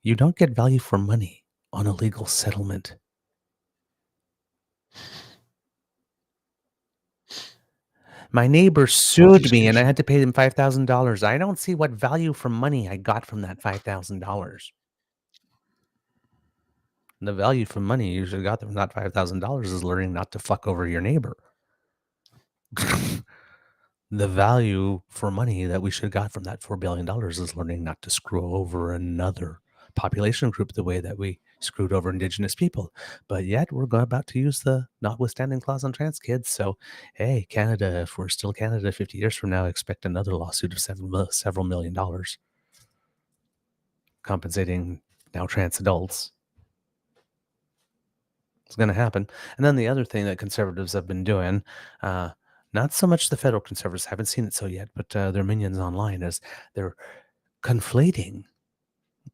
You don't get value for money on a legal settlement. My neighbor sued me and I had to pay them $5,000. I don't see what value for money I got from that $5,000. The value for money you should have got from that $5,000 is learning not to fuck over your neighbor. The value for money that we should have got from that $4 billion is learning not to screw over another population group the way that we screwed over Indigenous people. But yet we're about to use the notwithstanding clause on trans kids. So, hey, Canada, if we're still Canada 50 years from now, expect another lawsuit of several million dollars compensating now trans adults. It's going to happen. And then the other thing that conservatives have been doing, not so much the federal conservatives, haven't seen it so yet, but their minions online, is they're conflating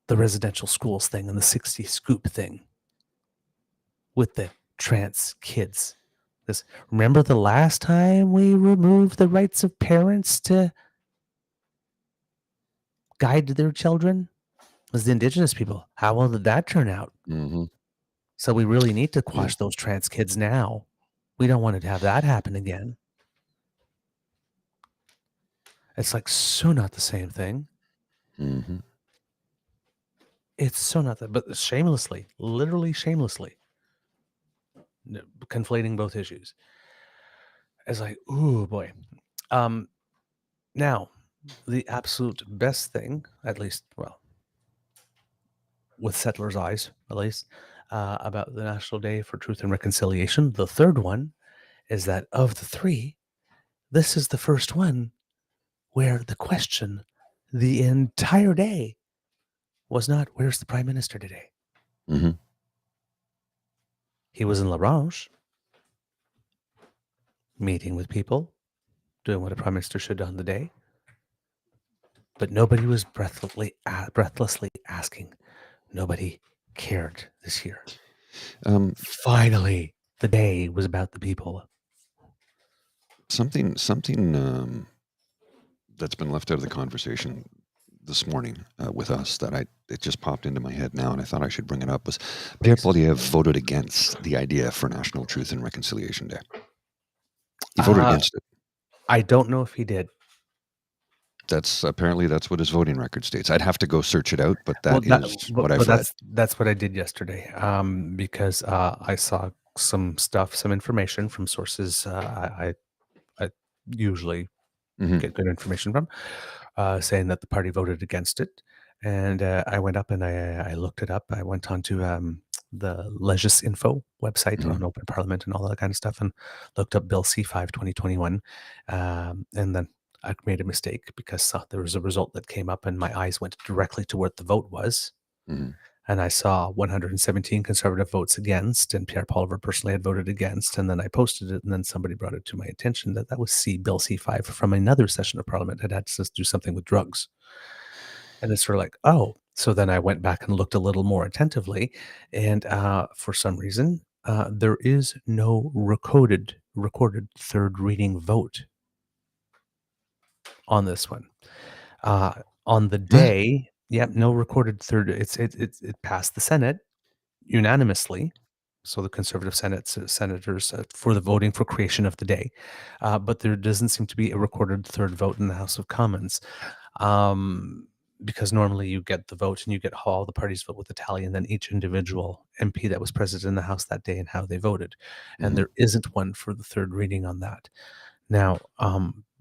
the residential schools thing and the 60 scoop thing with the trans kids. Remember the last time we removed the rights of parents to guide their children? It was the Indigenous people. How well did that turn out? So we really need to quash those trans kids now. We don't want to have that happen again. It's like so not the same thing. It's so not that, but shamelessly, literally shamelessly, conflating both issues. It's like, ooh, boy. Now, the absolute best thing, at least, well, with settlers' eyes, at least, about the National Day for Truth and Reconciliation, the third one, is that of the three, this is the first one where the question the entire day was not, where's the Prime Minister today? He was in La Ronge, meeting with people, doing what a Prime Minister should on the day. But nobody was breathlessly asking. Nobody cared this year. Finally, the day was about the people. Something that's been left out of the conversation this morning with us that it just popped into my head now, and I thought I should bring it up, was Pierre Poilievre voted against the idea for National Truth and Reconciliation Day. He voted against it. I don't know if he did. That's what his voting record states. I'd have to go search it out, but is what I've read. That's what I did yesterday, because I saw some information from sources I usually get good information from, saying that the party voted against it. And I went up and I looked it up. I went onto the Legis Info website on Open Parliament and all that kind of stuff and looked up Bill C5 2021. And then I made a mistake because there was a result that came up and my eyes went directly to where the vote was. and I saw 117 Conservative votes against, and Pierre Poilievre personally had voted against, and then I posted it, and then somebody brought it to my attention that that was Bill C5 from another session of Parliament had to do something with drugs. And it's sort of like, oh. So then I went back and looked a little more attentively, and for some reason, there is no recorded third reading vote on this one. On the day, no recorded third. It passed the Senate unanimously. So the Conservative senators for the voting for creation of the day, but there doesn't seem to be a recorded third vote in the House of Commons. Because normally you get the vote and you get all the parties vote with the tally, and then each individual MP that was present in the House that day and how they voted. And there isn't one for the third reading on that. Now,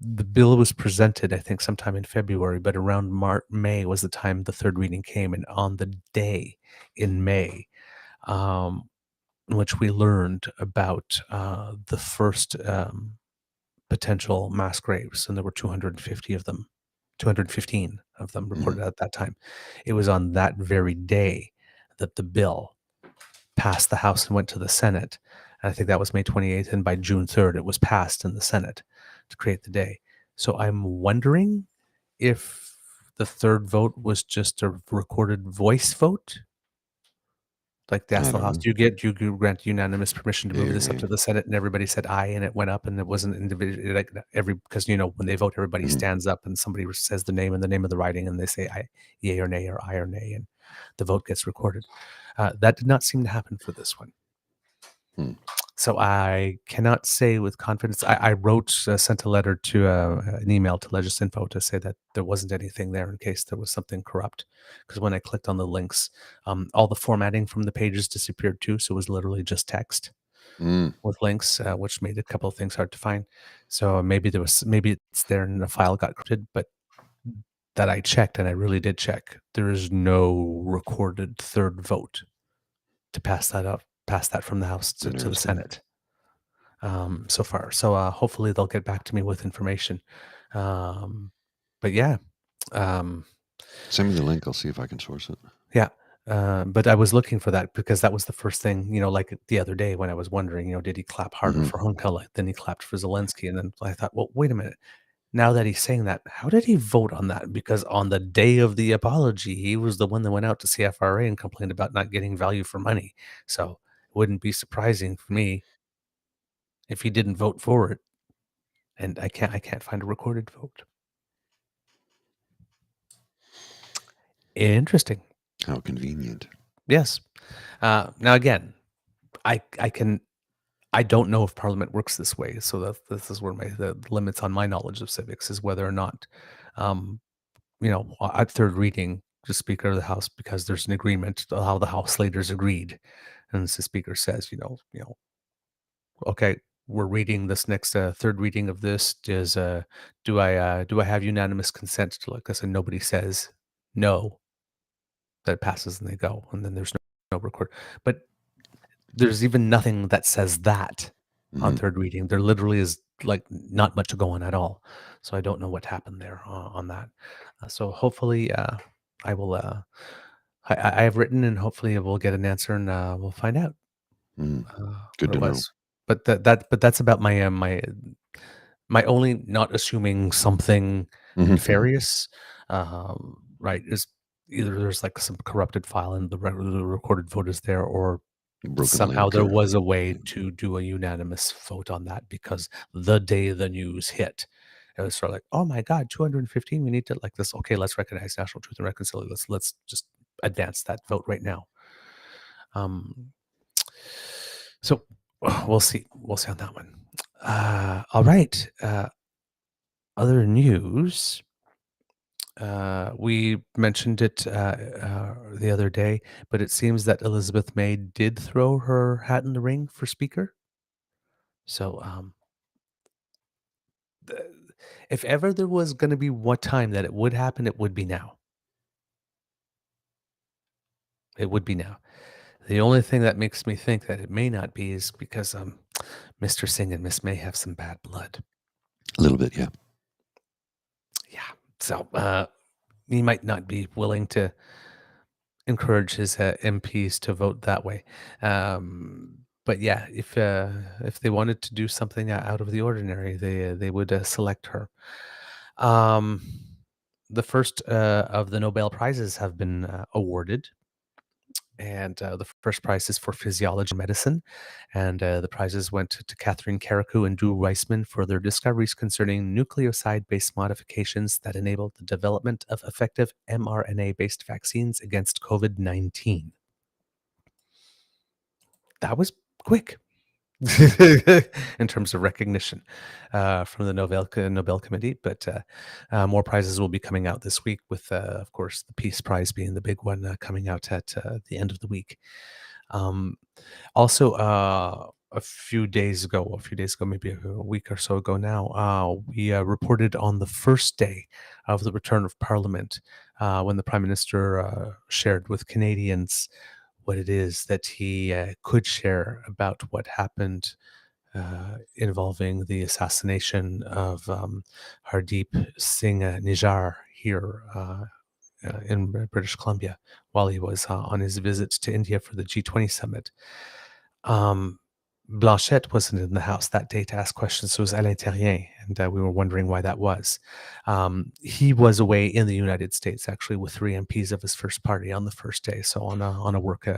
the bill was presented, I think, sometime in February, but around May was the time the third reading came. And on the day in May, in which we learned about the first potential mass graves, and there were 215 of them reported at that time. It was on that very day that the bill passed the House and went to the Senate. And I think that was May 28th, and by June 3rd, it was passed in the Senate to create the day. So I'm wondering if the third vote was just a recorded voice vote. Like they asked the House, do you grant unanimous permission to move this up to the Senate? And everybody said aye, and it went up, and it wasn't individual. Like because when they vote, everybody stands up, and somebody says the name and the name of the writing, and they say aye, yay or nay, or aye or nay, and the vote gets recorded. That did not seem to happen for this one. So I cannot say with confidence. I sent a letter to an email to Legisinfo to say that there wasn't anything there in case there was something corrupt. Because when I clicked on the links, all the formatting from the pages disappeared too. So it was literally just text with links, which made a couple of things hard to find. So maybe it's there and the file got corrupted, but that I checked, and I really did check, there is no recorded third vote to pass that from the House to the Senate so far. So hopefully they'll get back to me with information. But yeah. Send me the link. I'll see if I can source it. Yeah. But I was looking for that because that was the first thing, like the other day when I was wondering, did he clap harder for Hunka than he clapped for Zelensky? And then I thought, well, wait a minute. Now that he's saying that, how did he vote on that? Because on the day of the apology, he was the one that went out to CFRA and complained about not getting value for money. So it wouldn't be surprising for me if he didn't vote for it. And I can't find a recorded vote. Interesting. How convenient. Yes. Now again, I don't know if Parliament works this way. So this is where the limits on my knowledge of civics is whether or not, at third reading, the Speaker of the House, because there's an agreement how the House leaders agreed, and the Speaker says, okay, we're reading this next third reading of this. Do I have unanimous consent to like this? And nobody says no. That it passes and they go, and then there's no record. But there's even nothing that says that on third reading. There literally is like not much going at all. So I don't know what happened there on that. So hopefully I will. I have written, and hopefully we'll get an answer, and we'll find out. Good to know. But that's about my only not assuming something nefarious, right? Is either there's like some corrupted file and the recorded vote is there, or somehow there was a way to do a unanimous vote on that, because the day the news hit, it was sort of like, oh my God, 215, we need to like this. Okay, let's recognize national truth and reconciliation. Let's just advance that vote right now. So we'll see on that one. All right. Other news. We mentioned it the other day, but it seems that Elizabeth May did throw her hat in the ring for Speaker. So if ever there was going to be one time that it would happen, it would be now. It would be now. The only thing that makes me think that it may not be is because Mr. Singh and Miss May have some bad blood. A little bit, yeah. Yeah. So he might not be willing to encourage his MPs to vote that way. But yeah, if they wanted to do something out of the ordinary, they would select her. Um, the first of the Nobel prizes have been awarded, and the first prize is for physiology and medicine, and the prizes went to Catherine Carrico and Drew Weissman for their discoveries concerning nucleoside-based modifications that enabled the development of effective mRNA-based vaccines against COVID-19. That was quick. In terms of recognition from the Nobel Committee, but more prizes will be coming out this week, with, of course, the Peace Prize being the big one coming out at the end of the week. Also, a few days ago, maybe a week or so ago now, we reported on the first day of the return of Parliament when the Prime Minister shared with Canadians what it is that he could share about what happened involving the assassination of Hardeep Singh Nijjar here in British Columbia while he was on his visit to India for the G20 summit. Blanchette wasn't in the house that day to ask questions, so it was Alain Terrien, and we were wondering why that was. He was away in the United States, actually, with 3 MPs of his first party on the first day, so on a work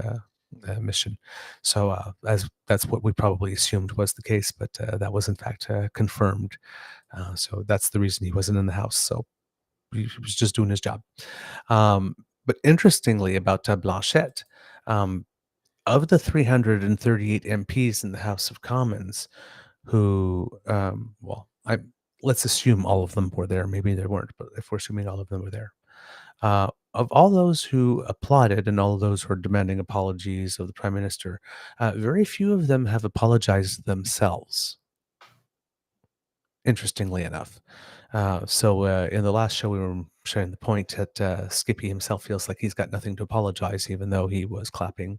mission. So as that's what we probably assumed was the case, but that was in fact confirmed. So that's the reason he wasn't in the house. So he was just doing his job. But interestingly about Blanchette, of the 338 MPs in the House of Commons who, let's assume all of them were there. Maybe they weren't, but if we're assuming all of them were there. Of all those who applauded and all of those who are demanding apologies of the Prime Minister, very few of them have apologized themselves, interestingly enough. So in the last show, we were sharing the point that Skippy himself feels like he's got nothing to apologize, even though he was clapping.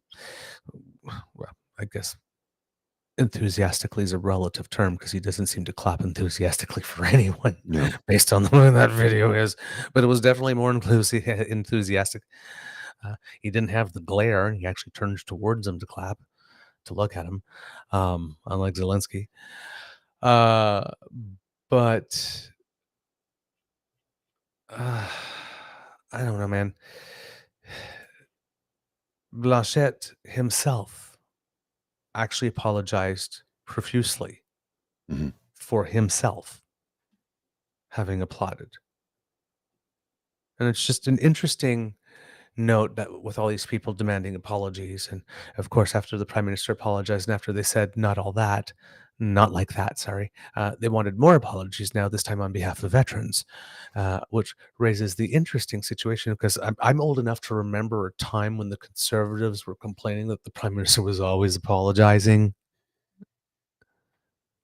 Well, I guess enthusiastically is a relative term, because he doesn't seem to clap enthusiastically for anyone based on the way that video is, but it was definitely more enthusiastic. He didn't have the glare, and he actually turned towards him to clap, to look at him, unlike Zelensky. But I don't know, man. Blanchette himself actually apologized profusely for himself having applauded. And it's just an interesting note that with all these people demanding apologies, and of course, after the Prime Minister apologized and after they said not like that, sorry, they wanted more apologies now, this time on behalf of veterans, which raises the interesting situation, because I'm old enough to remember a time when the Conservatives were complaining that the Prime Minister was always apologizing.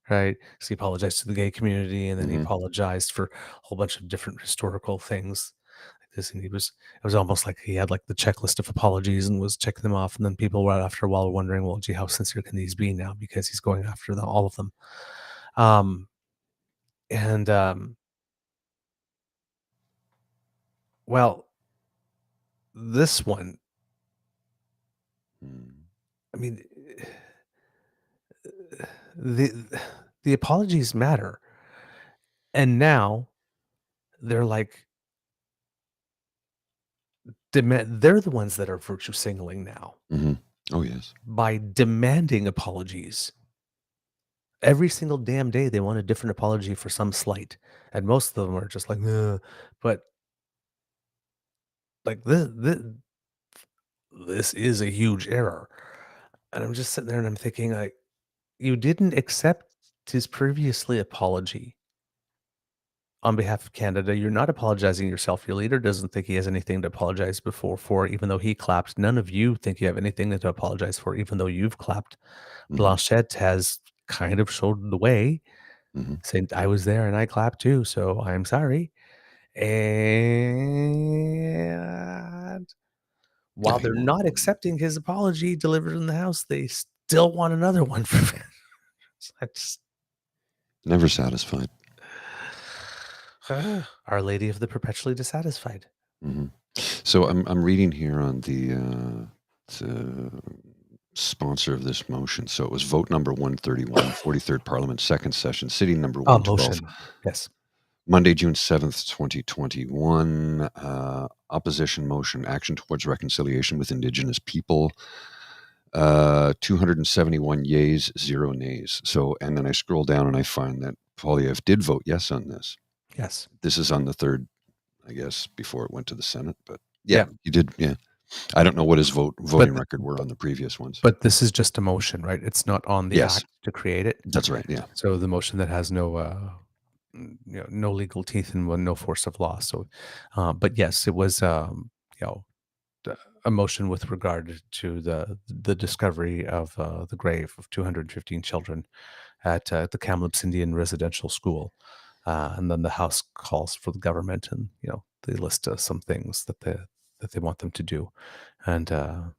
Right, because he apologized to the gay community, and then he apologized for a whole bunch of different historical things like this, and it was almost like he had like the checklist of apologies and was checking them off, and then people were after a while wondering, well, gee, how sincere can these be now, because he's going after all of them. Well, this one, I mean, the apologies matter, and now they're like they're the ones that are virtue signaling now. Oh yes, by demanding apologies. Every single damn day they want a different apology for some slight, and most of them are just like, "Ugh," but like this is a huge error. And I'm just sitting there and I'm thinking, like, you didn't accept his previously apology on behalf of Canada. You're not apologizing yourself. Your leader doesn't think he has anything to apologize for, even though he clapped. None of you think you have anything to apologize for, even though you've clapped. Blanchette has kind of showed the way, saying, I was there and I clapped too, so I'm sorry. And while they're not accepting his apology delivered in the House, they still want another one for I just never satisfied. Our Lady of the Perpetually Dissatisfied. So I'm reading here on the sponsor of this motion. So it was vote number 131, 43rd Parliament, second session, sitting number 112. Motion. Yes. Monday, June 7th, 2021. Opposition motion, action towards reconciliation with Indigenous people. 271 yeas, 0 nays. So, and then I scroll down and I find that Poilievre did vote yes on this. Yes. This is on the third, I guess, before it went to the Senate. But yeah, he did. Yeah. I don't know what his voting record were on the previous ones. But this is just a motion, right? It's not on the act to create it. That's right. Yeah. So the motion that has no, no legal teeth and no force of law. So, but yes, it was, a motion with regard to the discovery of the grave of 215 children at the Kamloops Indian Residential School, and then the House calls for the government, and they list some things that they want them to do, and and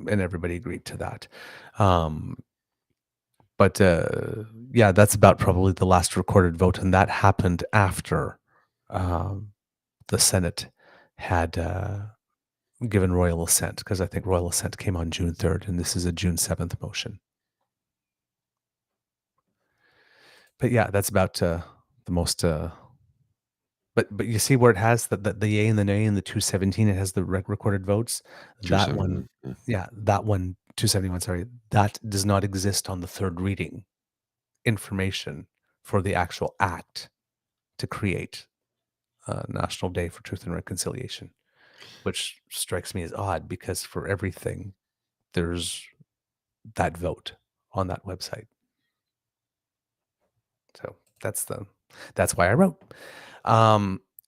everybody agreed to that. But that's about probably the last recorded vote, and that happened after the Senate had given royal assent, because I think royal assent came on June 3rd, and this is a June 7th motion. But yeah, that's about the most. But you see where it has the yay and the nay and the 217, it has the recorded votes. That one, that one, 271, sorry, that does not exist on the third reading information for the actual act to create National Day for Truth and Reconciliation, which strikes me as odd, because for everything, there's that vote on that website. So that's why I wrote.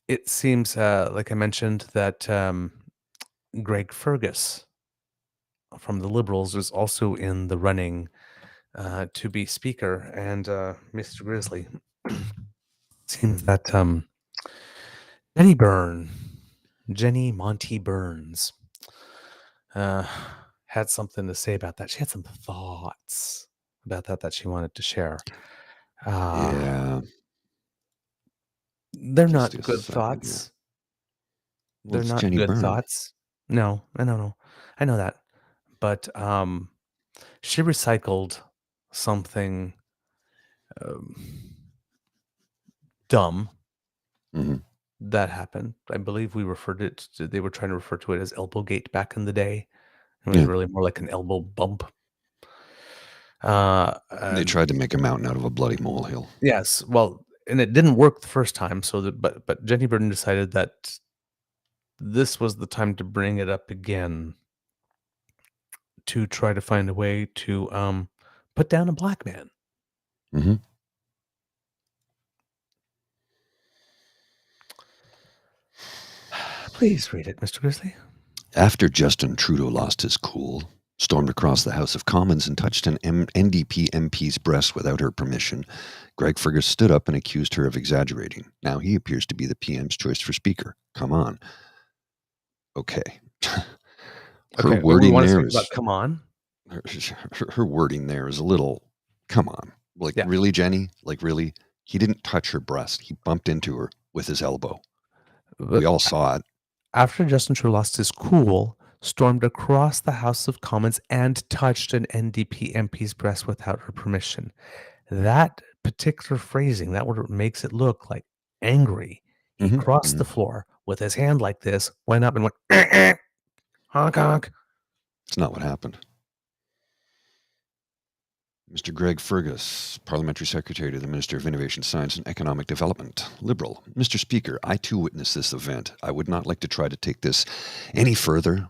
It seems, like I mentioned, that Greg Fergus from the Liberals is also in the running to be Speaker, and Mr. Grizzly, seems that Jenny Monty Burns, had something to say about that. She had some thoughts about that she wanted to share. Yeah. They're not good thoughts. Well, They're not Jenny good Byrne. thoughts. No, I don't know. I know that. But she recycled something dumb that happened. I believe we referred it to, they were trying to refer to it as Elbowgate back in the day. It was really more like an elbow bump. They tried to make a mountain out of a bloody molehill. Yes, well, and it didn't work the first time. So, but Jenny Byrne decided that this was the time to bring it up again, to try to find a way to put down a black man. Mm-hmm. Please read it, Mr. Grizzly. After Justin Trudeau lost his cool, stormed across the House of Commons and touched an NDP MP's breast without her permission, Greg Fergus stood up and accused her of exaggerating. Now he appears to be the PM's choice for Speaker. Come on. Okay. Her wording there is... come on? Her wording there is a little... Come on. Like, really, Jenny? Like, really? He didn't touch her breast. He bumped into her with his elbow. We all saw it. After Justin Trudeau lost his cool, stormed across the House of Commons and touched an NDP MP's breast without her permission. That particular phrasing, that word makes it look like angry. He crossed the floor with his hand like this, went up and went, honk, honk. It's not what happened. Mr. Greg Fergus, Parliamentary Secretary to the Minister of Innovation, Science and Economic Development, Liberal. Mr. Speaker, I too witnessed this event. I would not like to try to take this any further.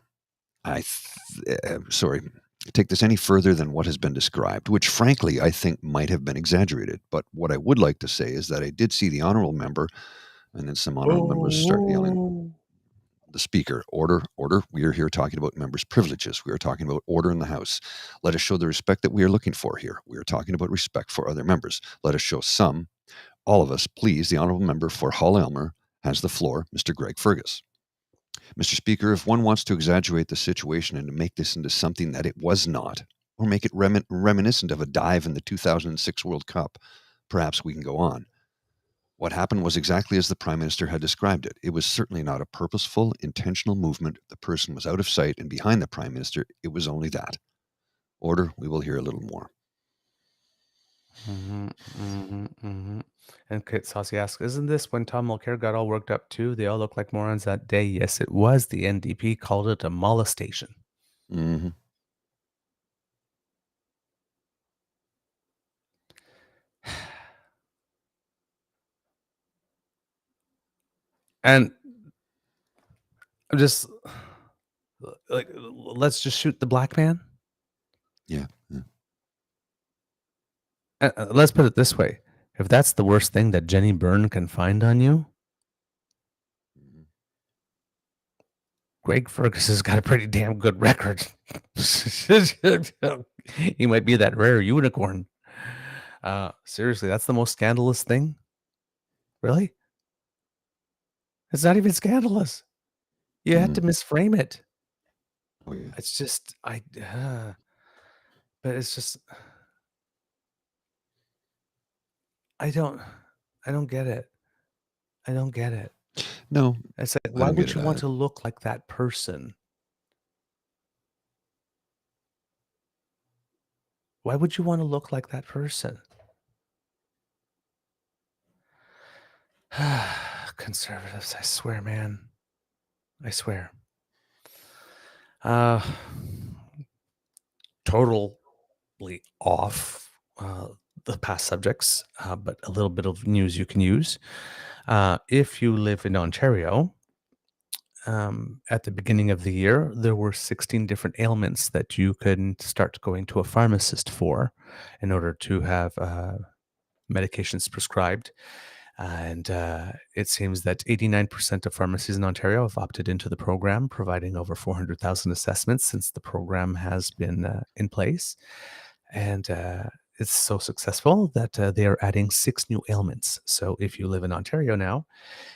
Take this any further than what has been described, which frankly I think might have been exaggerated. But what I would like to say is that I did see the honourable member, and then some honourable members start yelling. The Speaker, order, order. We are here talking about members' privileges. We are talking about order in the House. Let us show the respect that we are looking for here. We are talking about respect for other members. Let us show all of us, please. The honourable member for Hull Aylmer has the floor, Mr. Greg Fergus. Mr. Speaker, if one wants to exaggerate the situation and to make this into something that it was not, or make it reminiscent of a dive in the 2006 World Cup, perhaps we can go on. What happened was exactly as the Prime Minister had described it. It was certainly not a purposeful, intentional movement. The person was out of sight and behind the Prime Minister. It was only that. Order, we will hear a little more. And Kit Saucy asks, isn't this when Tom Mulcair got all worked up too? They all looked like morons that day. Yes, it was. The NDP called it a molestation. Mm-hmm. And I'm just like, let's just shoot the black man. Yeah. Let's put it this way. If that's the worst thing that Jenny Byrne can find on you, Greg Fergus has got a pretty damn good record. He might be that rare unicorn. Seriously, that's the most scandalous thing? Really? It's not even scandalous. You had to misframe it. Oh, yeah. It's just, but it's just, I don't get it. I don't get it. No. It's like, why would you want to look like that person? Why would you want to look like that person? Conservatives, I swear, man. I swear. Totally off the past subjects, but a little bit of news you can use. If you live in Ontario, at the beginning of the year, there were 16 different ailments that you could start going to a pharmacist for in order to have medications prescribed. And it seems that 89% of pharmacies in Ontario have opted into the program, providing over 400,000 assessments since the program has been in place. And it's so successful that they are adding 6 new ailments. So if you live in Ontario now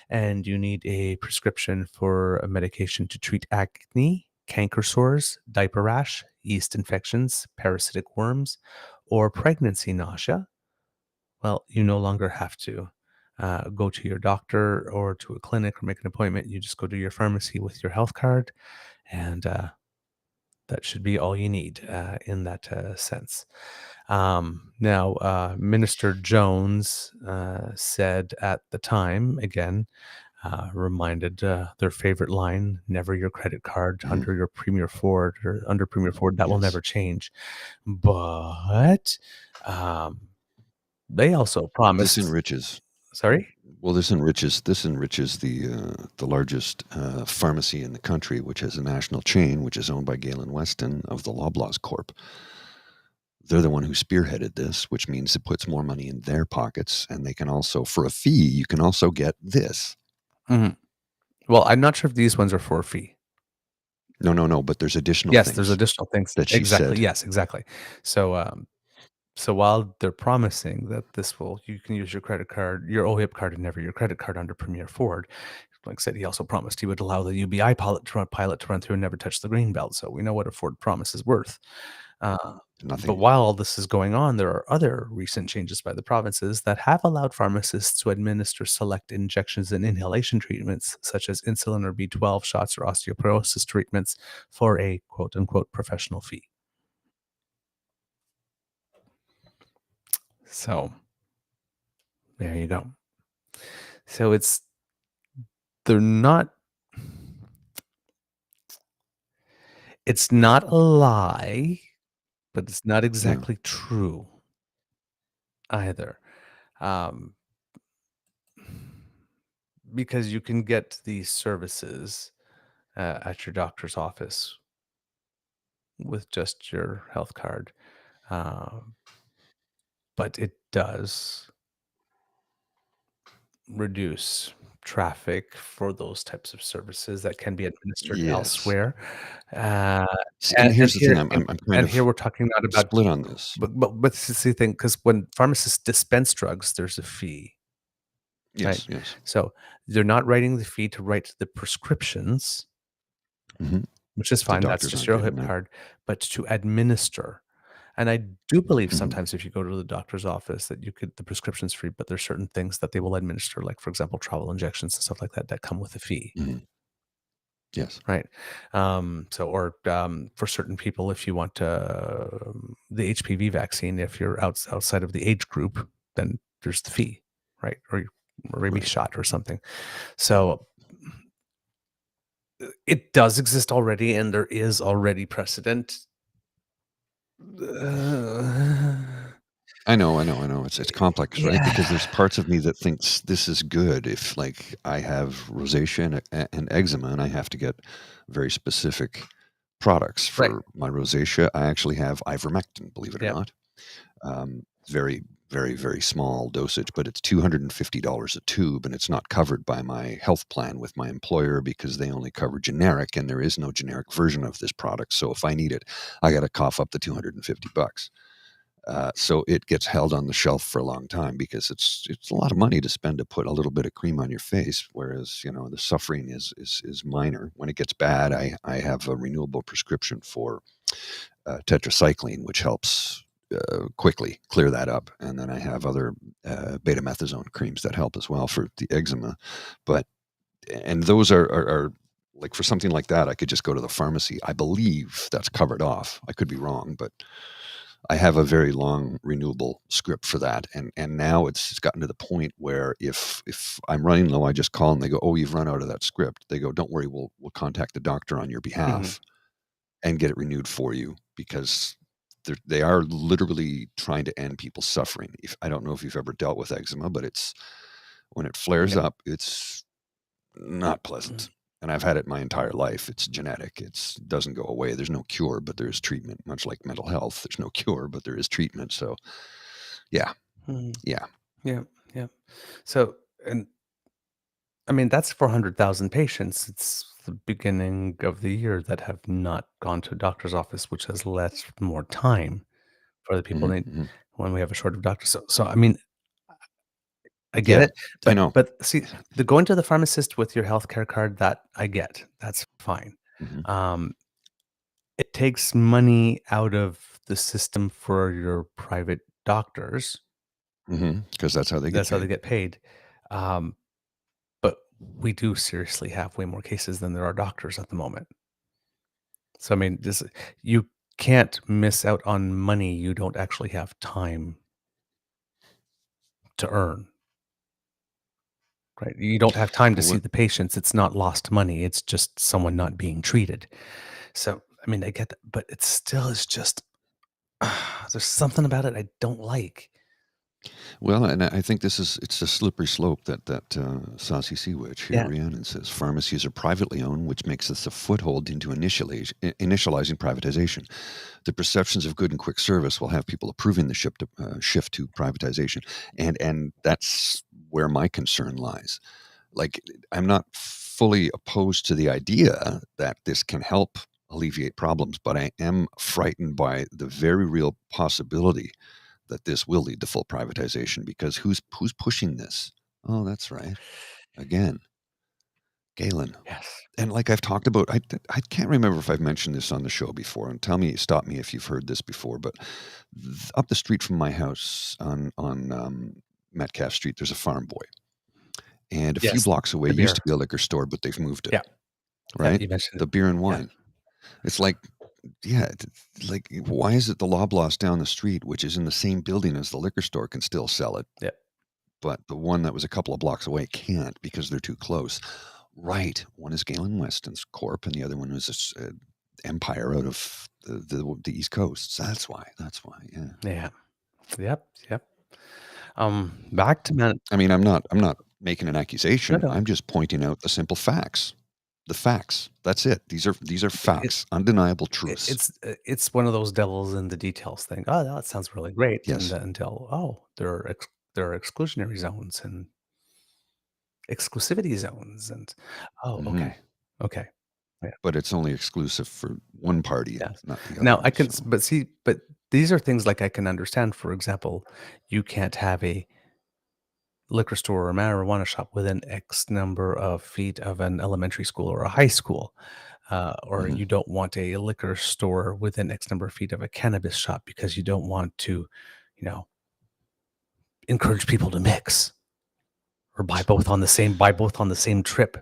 and you need a prescription for a medication to treat acne, canker sores, diaper rash, yeast infections, parasitic worms, or pregnancy nausea, well, you no longer have to go to your doctor or to a clinic or make an appointment. You just go to your pharmacy with your health card, and that should be all you need in that sense. Now, Minister Jones said at the time, again, reminded their favorite line, never your credit card under your Premier Ford or under Premier Ford. That will never change. But they also promised. This enriches. Sorry? Well, this enriches the largest pharmacy in the country, which has a national chain, which is owned by Galen Weston of the Loblaws Corp. They're the one who spearheaded this, which means it puts more money in their pockets, and they can also, for a fee, you can also get this. Mm-hmm. Well, I'm not sure if these ones are for a fee. No, but there's additional yes, things. There's additional things. That she exactly. said. Yes, exactly. So, so while they're promising that you can use your credit card, your OHIP card, and never your credit card under Premier Ford, like I said, he also promised he would allow the UBI pilot to run through and never touch the green belt. So we know what a Ford promise is worth. Nothing. But while all this is going on, there are other recent changes by the provinces that have allowed pharmacists to administer select injections and inhalation treatments, such as insulin or B12 shots or osteoporosis treatments, for a quote-unquote professional fee. So there you go. So they're not, it's not a lie, but it's not exactly true either. Because you can get these services at your doctor's office with just your health card. But it does reduce traffic for those types of services that can be administered elsewhere. And here's the thing, I'm kind of here we're talking not about split on this. But this is the thing, because when pharmacists dispense drugs, there's a fee. Yes. So they're not writing the fee to write the prescriptions, which is fine. That's just your OHIP card. But to administer, And I do believe Mhm. sometimes if you go to the doctor's office that the prescription's free, but there's certain things that they will administer, like, for example, travel injections and stuff like that, that come with a fee. Mhm. Yes. Right. For certain people, if you want the HPV vaccine, if you're outside of the age group, then there's the fee, right? Or maybe Right. shot or something. So it does exist already, and there is already precedent. I know. It's complex, right? Because Yeah. there's parts of me that thinks this is good. If like I have rosacea and eczema, and I have to get very specific products Right. for my rosacea, I actually have ivermectin, believe it or Yep. not. Very, very, very small dosage, but it's $250 a tube, and it's not covered by my health plan with my employer because they only cover generic, and there is no generic version of this product. So if I need it, I got to cough up the $250. So it gets held on the shelf for a long time because it's a lot of money to spend to put a little bit of cream on your face, whereas the suffering is minor. When it gets bad, I have a renewable prescription for tetracycline, which helps quickly clear that up, and then I have other betamethasone creams that help as well for the eczema. But and those are like for something like that, I could just go to the pharmacy. I believe that's covered off. I could be wrong, but I have a very long renewable script for that, and now it's gotten to the point where if I'm running low, I just call and they go, "Oh, you've run out of that script." They go, "Don't worry, we'll contact the doctor on your behalf and get it renewed for you," because they are literally trying to end people's suffering. If I don't know if you've ever dealt with eczema, but it's when it flares Yep. up, it's not pleasant. And I've had it my entire life. It's genetic. It doesn't go away. There's no cure, but there's treatment. Much like mental health, there's no cure, but there is treatment. So, yeah, Mhm. yeah, Yep. Yep. So, and I mean, that's 400,000 patients. It's the beginning of the year that have not gone to a doctor's office, which has left more time for the people need hmm when we have a shortage of doctors. So I mean, I get yeah. it, I but know. see, the going to the pharmacist with your healthcare card, that I get. That's fine. hmm Um, it takes money out of the system for your private doctors. Because that's how they get That's how they paid. get paid. Um, but we do seriously have way more cases than there are doctors at the moment. So I mean, you can't miss out on money you don't actually have time to earn, right? You don't have time to Well, see what, the patients. It's not lost money. It's just someone not being treated. So I mean, I get that, but it still is just there's something about it I don't like. Well, and I think it's a slippery slope that Saucy Sea Witch here, Yeah. Rhiannon says pharmacies are privately owned, which makes us a foothold into initializing privatization. The perceptions of good and quick service will have people approving the shift to privatization, and that's where my concern lies. Like, I'm not fully opposed to the idea that this can help alleviate problems, but I am frightened by the very real possibility that this will lead to full privatization because who's pushing this? Oh, that's right. Again, Galen. Yes. And like I've talked about, I can't remember if I've mentioned this on the show before. And stop me if you've heard this before. But up the street from my house on Metcalf Street, there's a farm boy, and a few Yes. blocks away The used beer. to be a liquor store, but they've moved it. Yeah. Yeah. Right, You mentioned the it. beer and Yeah. wine. It's like, yeah, like why is it the Loblaws down the street, which is in the same building as the liquor store, can still sell it? Yeah. But the one that was a couple of blocks away can't because they're too close. Right. One is Galen Weston's Corp, and the other one was this Empire out of the East Coast. So that's why. That's why. Yeah. Yeah. Yep. Yep. Back to I mean, I'm not making an no, accusation. no. I'm just pointing out the simple facts. The facts. That's it. These are It, facts, undeniable truths. it's one of those devils in the details thing. Oh, that sounds really great. And Yes. then until there are exclusionary zones and exclusivity zones, and hmm okay, okay, yeah, But it's only exclusive for one party and yes. not the Now other. I can, So. but these are things like I can understand. For example, you can't have a liquor store or marijuana shop within X number of feet of an elementary school or a high school. or Mhm. you don't want a liquor store within X number of feet of a cannabis shop because you don't want to, you know, encourage people to mix or buy both on the same trip,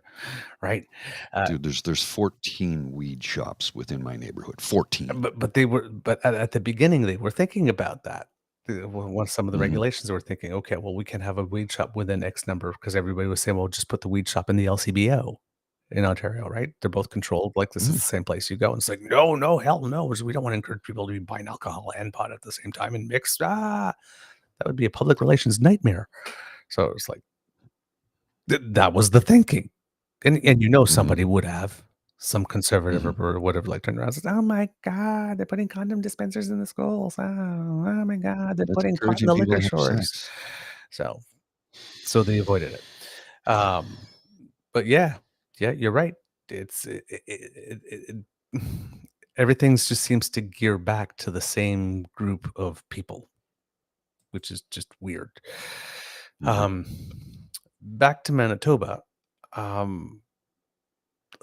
right? Uh, Dude, there's 14 weed shops within my neighborhood. 14. but at the beginning they were thinking about that. Once some of the Mhm. regulations were thinking, okay, well, we can have a weed shop within X number because everybody was saying, well, just put the weed shop in the LCBO in Ontario, right? They're both controlled. Like this is Mhm. the same place you go. And it's like, no, no, hell no. We don't want to encourage people to be buying alcohol and pot at the same time and mix. That would be a public relations nightmare. So it's like that was the thinking. And Mhm. somebody would have some conservative Mhm. or whatever, like, turned around and says, "Oh my god, they're putting condom dispensers in the schools. Oh my god, they're That's putting pot in encouraging the people liquor to have stores." sex. So so they avoided it. Um, but yeah, you're right. It's it everything's just seems to gear back to the same group of people, which is just weird. Mhm. Um, back to Manitoba. Um,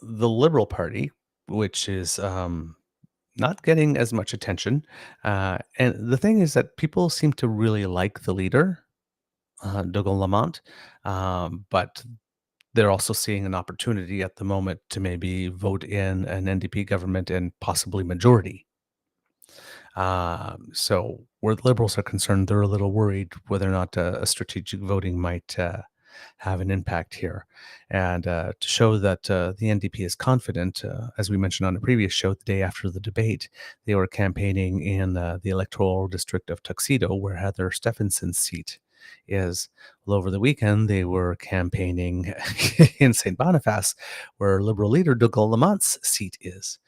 the Liberal Party, which is not getting as much attention. And the thing is that people seem to really like the leader, Dougal Lamont, but they're also seeing an opportunity at the moment to maybe vote in an NDP government and possibly majority. So where the Liberals are concerned, they're a little worried whether or not a strategic voting might have an impact here. And to show that the NDP is confident, as we mentioned on a previous show, the day after the debate, they were campaigning in the electoral district of Tuxedo, where Heather Stephenson's seat is. Well, over the weekend, they were campaigning in St. Boniface, where Liberal leader Dougal Lamont's seat is.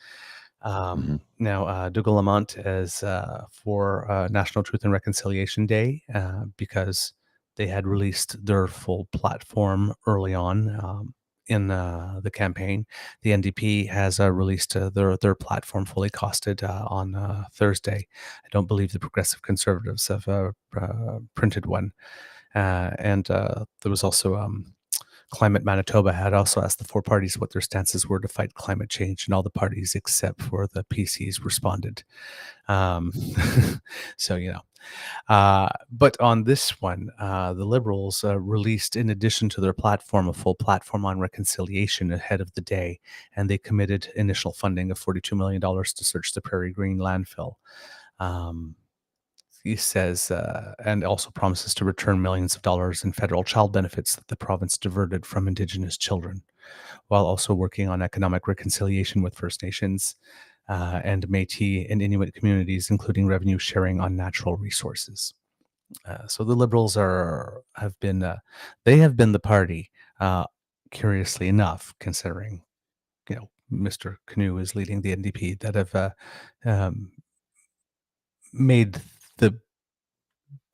Mhm. Now, Dougal Lamont is for National Truth and Reconciliation Day because they had released their full platform early on in the campaign. The NDP has released their platform fully costed on Thursday. I don't believe the Progressive Conservatives have printed one. And there was also Climate Manitoba had also asked the four parties what their stances were to fight climate change, and all the parties except for the PCs responded. Um, so, but on this one, the Liberals released, in addition to their platform, a full platform on reconciliation ahead of the day, and they committed initial funding of $42 million to search the Prairie Green landfill. Um, he says, and also promises to return millions of dollars in federal child benefits that the province diverted from Indigenous children, while also working on economic reconciliation with First Nations and Métis and Inuit communities, including revenue sharing on natural resources. So the Liberals they have been the party, curiously enough, considering Mr. Kinew is leading the NDP, that have um, made the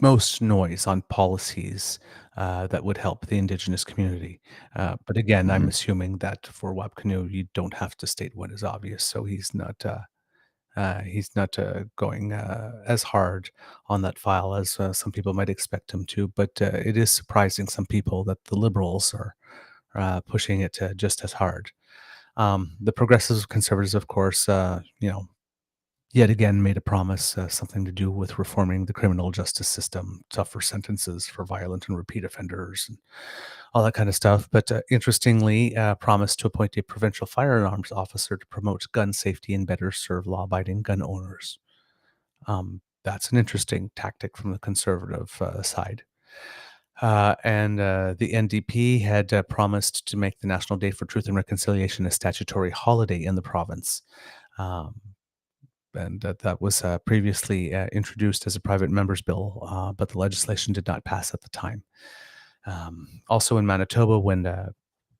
most noise on policies that would help the Indigenous community. But again, I'm Mhm. assuming that for Wab Kinew, you don't have to state what is obvious, so he's not going as hard on that file as some people might expect him to. But it is surprising some people that the Liberals are pushing it just as hard. The Progressives, Conservatives, of course, yet again made a promise, something to do with reforming the criminal justice system, tougher sentences for violent and repeat offenders, and all that kind of stuff. But interestingly, promised to appoint a provincial firearms officer to promote gun safety and better serve law-abiding gun owners. That's an interesting tactic from the conservative side. And the NDP had promised to make the National Day for Truth and Reconciliation a statutory holiday in the province. Um, and that was previously introduced as a private member's bill, but the legislation did not pass at the time. Also in Manitoba, when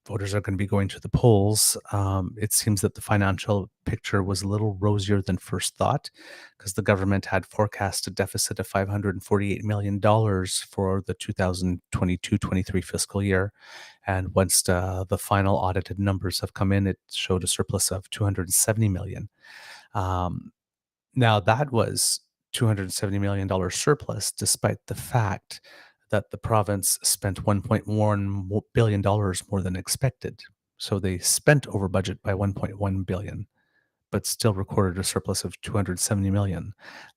voters are going to be going to the polls, it seems that the financial picture was a little rosier than first thought, because the government had forecast a deficit of $548 million for the 2022-23 fiscal year. And once the final audited numbers have come in, it showed a surplus of $270 million. Now that was $270 million surplus, despite the fact that the province spent $1.1 billion more than expected. So they spent over budget by 1.1 billion, but still recorded a surplus of 270 million.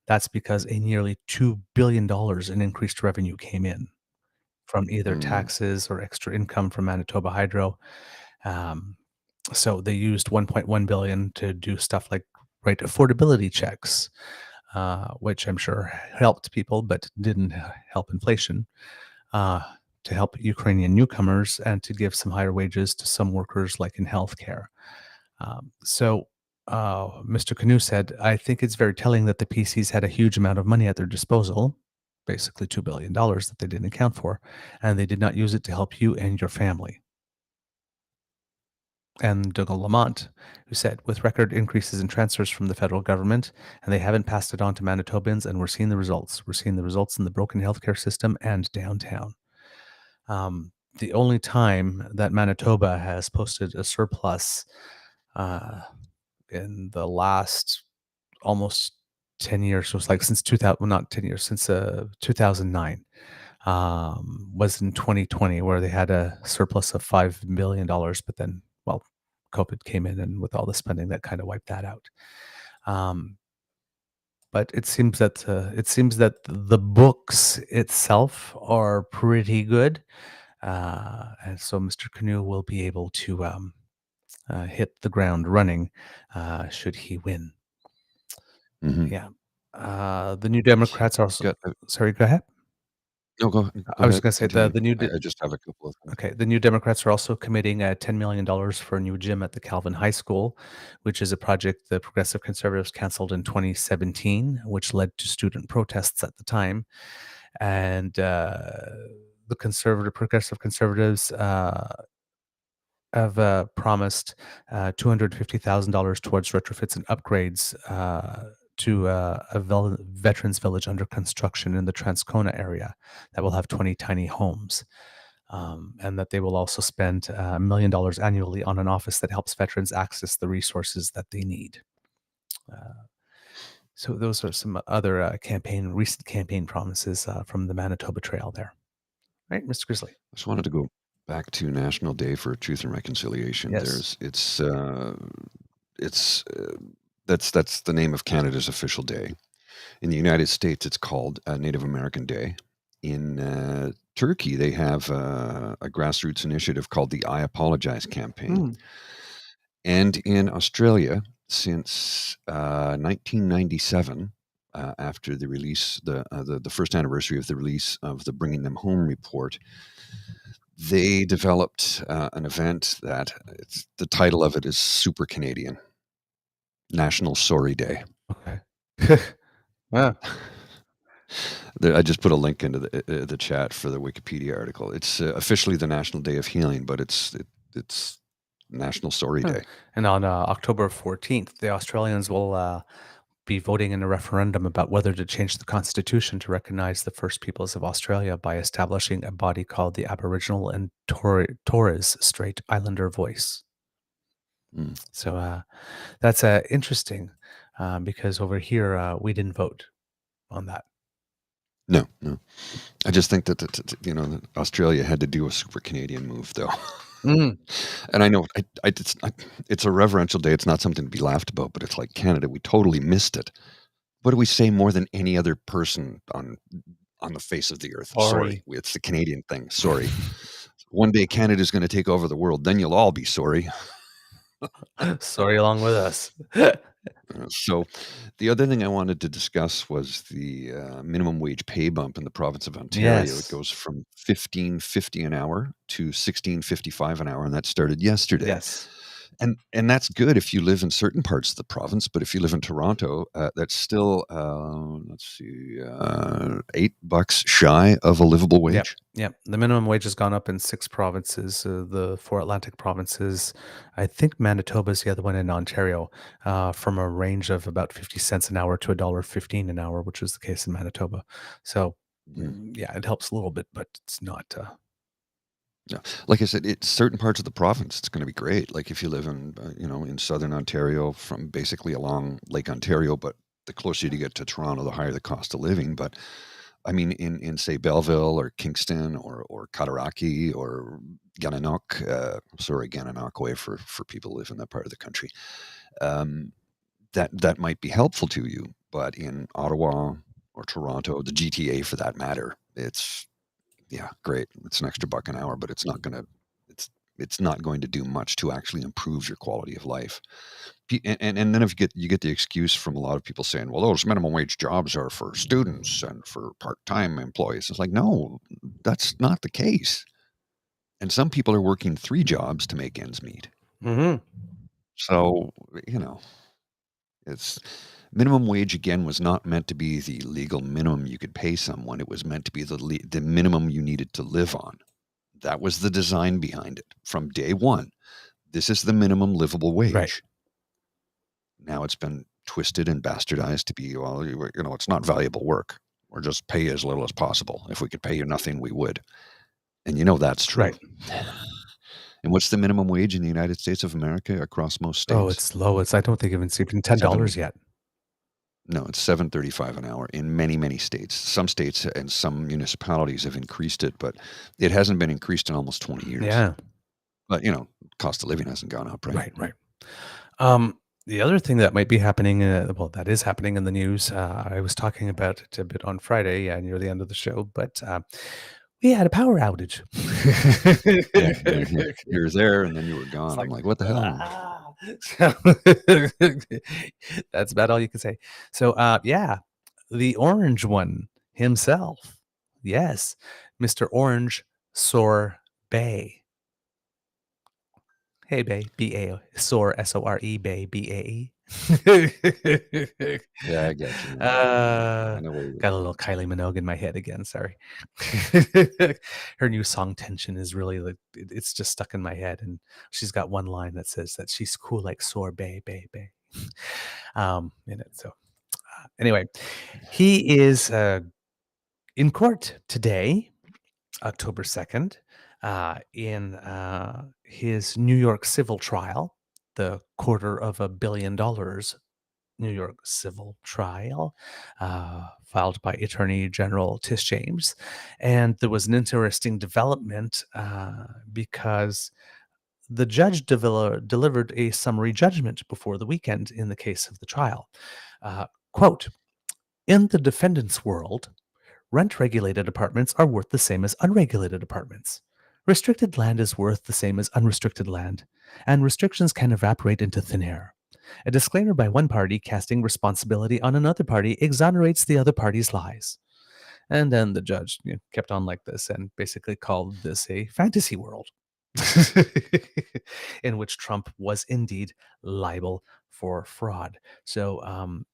That's because a nearly $2 billion in increased revenue came in from either taxes or extra income from Manitoba Hydro. So they used 1.1 billion to do stuff like write affordability checks, which I'm sure helped people but didn't help inflation, to help Ukrainian newcomers and to give some higher wages to some workers like in healthcare. So Mr. Kinew said, I think it's very telling that the PCs had a huge amount of money at their disposal, basically $2 billion that they didn't account for, and they did not use it to help you and your family. And Dougal Lamont, who said, with record increases in transfers from the federal government, and they haven't passed it on to Manitobans, and we're seeing the results. We're seeing the results in the broken healthcare system and downtown. The only time that Manitoba has posted a surplus in the last almost 10 years, so it's like since 2000, well, not 10 years, since 2009, was in 2020, where they had a surplus of $5 million, but then, well, COVID came in, and with all the spending, that kind of wiped that out. But it seems that the books itself are pretty good, and so Mr. Kinew will be able to hit the ground running should he win. Yeah. The New Democrats are also. Sorry, go ahead. No, go I was ahead. going to say the new. I just have a couple of things. Okay, the New Democrats are also committing $10 million for a new gym at the Calvin High School, which is a project the Progressive Conservatives canceled in 2017, which led to student protests at the time. And the Progressive Conservatives have promised $250,000 towards retrofits and upgrades to a veterans village under construction in the Transcona area that will have 20 tiny homes. And that they will also spend $1 million annually on an office that helps veterans access the resources that they need. So those are some other recent campaign promises from the Manitoba Trail there. Right, Mr. Grizzly? I just wanted to go back to National Day for Truth and Reconciliation. Yes. That's the name of Canada's official day. In the United States, it's called Native American Day. In Turkey, they have a grassroots initiative called the I Apologize campaign. And in Australia, since 1997, after the release, the first anniversary of the release of the Bringing Them Home report, they developed an event that the title of it is Super Canadian, National Sorry Day. Okay. Wow. I just put a link into the chat for the Wikipedia article. It's officially the National Day of Healing, but it's National Sorry Day. And on October 14th, the Australians will be voting in a referendum about whether to change the constitution to recognize the First Peoples of Australia by establishing a body called the Aboriginal and Torres Strait Islander Voice. So that's interesting because over here we didn't vote on that. No. I just think that Australia had to do a super Canadian move, though. And I know it's a reverential day. It's not something to be laughed about, but it's like Canada. We totally missed it. What do we say more than any other person on the face of the earth? Sorry. It's the Canadian thing. Sorry. One day Canada's going to take over the world. Then you'll all be sorry. Sorry along with us. So the other thing I wanted to discuss was the minimum wage pay bump in the province of Ontario. Yes. It goes from $15.50 an hour to $16.55 an hour, and that started yesterday. Yes. And that's good if you live in certain parts of the province, but if you live in Toronto, that's still $8 shy of a livable wage. Yep. The minimum wage has gone up in 6 provinces, the 4 Atlantic provinces. I think Manitoba is the other one in Ontario, from a range of about 50 cents an hour to $1.15 an hour, which is the case in Manitoba. So, yeah, it helps a little bit, but it's not. Yeah, like I said, it's certain parts of the province. It's going to be great. Like if you live in, in southern Ontario, from basically along Lake Ontario, but the closer you get to Toronto, the higher the cost of living. But I mean, in say Belleville or Kingston or Cataraqui or Gananoque, Gananoque for people who live in that part of the country, um, that might be helpful to you. But in Ottawa or Toronto, the GTA for that matter, it's great. It's an extra buck an hour, but it's not going to do much to actually improve your quality of life. And then if you get the excuse from a lot of people saying, well, those minimum wage jobs are for students and for part-time employees. It's like, no, that's not the case. And some people are working 3 jobs to make ends meet. Mm-hmm. So, it's minimum wage, again, was not meant to be the legal minimum you could pay someone. It was meant to be the minimum you needed to live on. That was the design behind it from day one. This is the minimum livable wage. Right. Now it's been twisted and bastardized to be, well, it's not valuable work. Or just pay as little as possible. If we could pay you nothing, we would. And that's true. Right. And what's the minimum wage in the United States of America across most states? Oh, it's low. I don't think it's even $10 yet. No, it's $7.35 an hour in many, many states. Some states and some municipalities have increased it, but it hasn't been increased in almost 20 years. Yeah. But, cost of living hasn't gone up, right? Right. The other thing that might be happening, that is happening in the news. I was talking about it a bit on Friday, near the end of the show, but we had a power outage. You were there, and then you were gone. I'm like, what the hell? That's about all you can say. So, the orange one himself. Yes, Mr. Orange Sorbet. Hey, Bay, B-A, Sore, S-O-R-E, Bay, B-A-E. Yeah, I get you. I got a little Kylie Minogue in my head again. Sorry. Her new song "Tension" is really it's just stuck in my head, and she's got one line that says that she's cool like sorbet, bay. In it. So anyway, he is in court today, October 2nd, in his New York civil trial, the $250 million New York civil trial, filed by Attorney General Tish James. And there was an interesting development because the judge delivered a summary judgment before the weekend in the case of the trial. Quote, in the defendant's world, rent-regulated apartments are worth the same as unregulated apartments. Restricted land is worth the same as unrestricted land, and restrictions can evaporate into thin air. A disclaimer by one party casting responsibility on another party exonerates the other party's lies. And then the judge kept on like this and basically called this a fantasy world in which Trump was indeed liable for fraud. So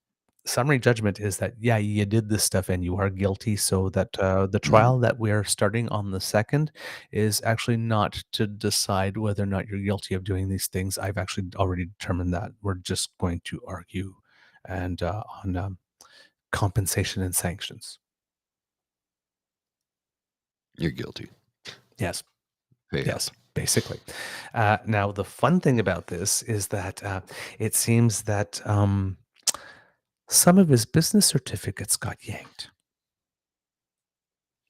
summary judgment is that, you did this stuff and you are guilty, so that the trial that we're starting on the 2nd is actually not to decide whether or not you're guilty of doing these things. I've actually already determined that. We're just going to argue and on compensation and sanctions. You're guilty. Yes. Pay yes, up. basically. Now, the fun thing about this is that it seems that some of his business certificates got yanked,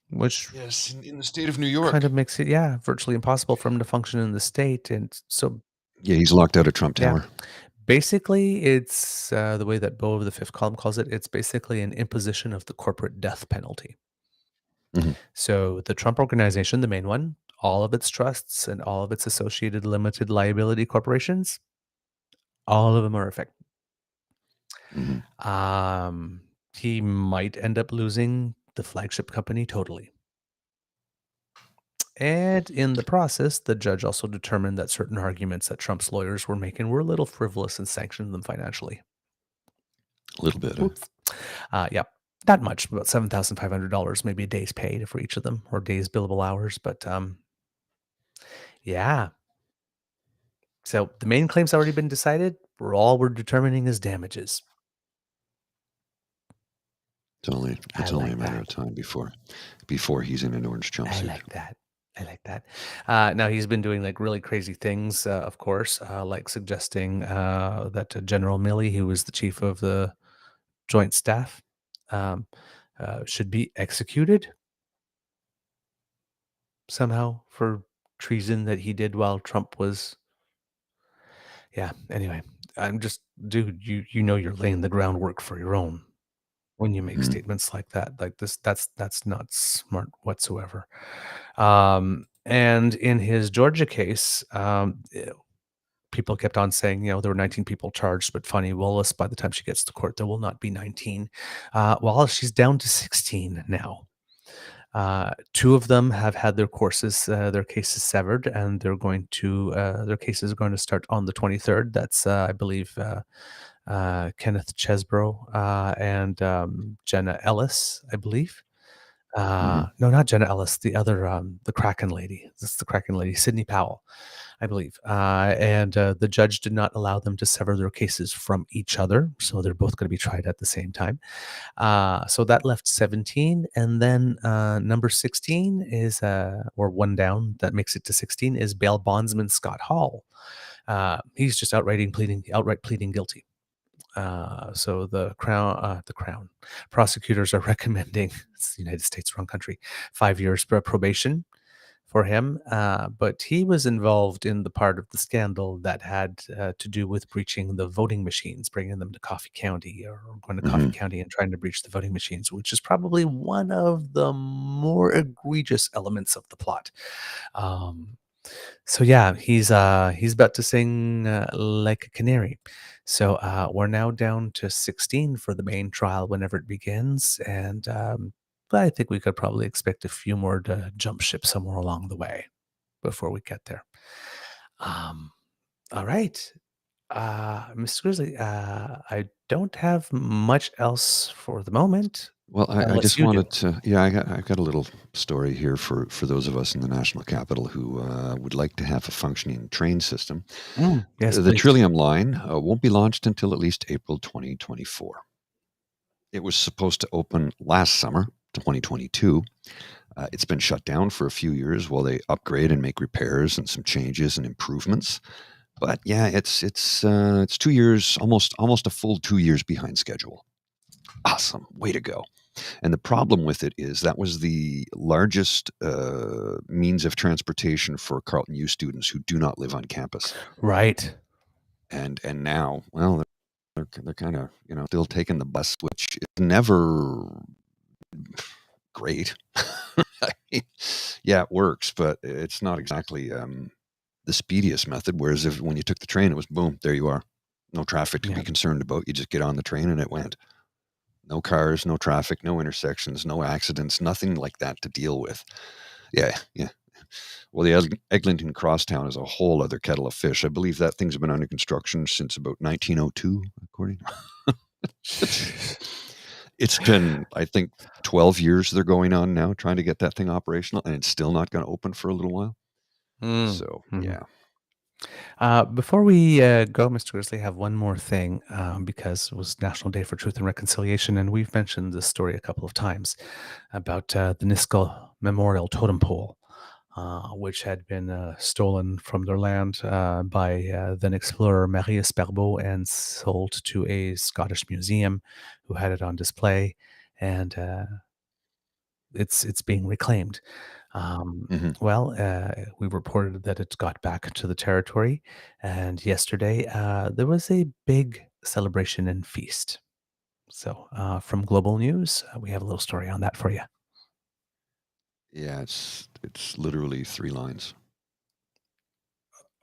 which Yes, in the state of New York. kind of makes it, virtually impossible for him to function in the state. And so, he's locked out of Trump Tower. basically, it's the way that Bo of the Fifth Column calls it. It's basically an imposition of the corporate death penalty. Mhm. So the Trump Organization, the main one, all of its trusts and all of its associated limited liability corporations, all of them are affected. Mhm. He might end up losing the flagship company totally. And in the process, the judge also determined that certain arguments that Trump's lawyers were making were a little frivolous and sanctioned them financially. A little bit. Oops. Not much, about $7,500, maybe a day's paid for each of them, or days billable hours. But so the main claim's already been decided. All we're determining is damages. It's only a matter of time before he's in an orange jumpsuit. I like that. Now he's been doing like really crazy things, of course, like suggesting that General Milley, who was the chief of the Joint Staff, should be executed somehow for treason that he did while Trump was. Yeah. Anyway, I'm just, dude. You know you're laying the groundwork for your own when you make statements like that. Like this, that's not smart whatsoever. And in his Georgia case, people kept on saying, there were 19 people charged, but Fannie Willis, by the time she gets to court, there will not be 19. Well, she's down to 16 now. Two of them have had their cases severed, and they're going to their cases are going to start on the 23rd. That's I believe Kenneth Chesbrough and Jenna Ellis, I believe. No, not Jenna Ellis. The other, the Kraken lady. This is the Kraken lady, Sydney Powell, I believe. And the judge did not allow them to sever their cases from each other, so they're both going to be tried at the same time. So that left 17, and then number 16 is, or one down, that makes it to 16, is bail bondsman Scott Hall. He's just outright pleading guilty. So the Crown prosecutors are recommending, it's the United States, wrong country, 5 years probation for him. But he was involved in the part of the scandal that had to do with breaching the voting machines, bringing them to Coffee County, or going to Coffee County and trying to breach the voting machines, which is probably one of the more egregious elements of the plot. So yeah, he's about to sing like a canary. So we're now down to 16 for the main trial whenever it begins, and I think we could probably expect a few more to jump ship somewhere along the way before we get there. All right, Mr. Grizzly, I don't have much else for the moment. Well, I Unless just you do. wanted to, I got a little story here for those of us in the national capital who would like to have a functioning train system. Yes, The please. Trillium line won't be launched until at least April 2024. It was supposed to open last summer, 2022. It's been shut down for a few years while they upgrade and make repairs and some changes and improvements. But yeah, it's 2 years, almost a full 2 years behind schedule. Awesome, way to go. And the problem with it is that was the largest means of transportation for Carleton U students who do not live on campus. Right. And now, well, they're kind of still taking the bus, which is never great. I mean, yeah, it works, but it's not exactly the speediest method. Whereas when you took the train, it was boom, there you are, no traffic to be concerned about. You just get on the train and it went. No cars, no traffic, no intersections, no accidents, nothing like that to deal with. Yeah. Well, the Eglinton Crosstown is a whole other kettle of fish. I believe that thing's been under construction since about 1902, according. It's been, I think, 12 years they're going on now trying to get that thing operational, and it's still not going to open for a little while. So, yeah. Before we go, Mr. Grizzly, I have one more thing because it was National Day for Truth and Reconciliation, and we've mentioned this story a couple of times about the Nisga'a Memorial Totem Pole, which had been stolen from their land by then explorer Marius Barbeau and sold to a Scottish museum who had it on display, and it's being reclaimed. Well, we reported that it got back to the territory, and yesterday there was a big celebration and feast. So from Global News, we have a little story on that for you. Yeah, it's literally 3 lines.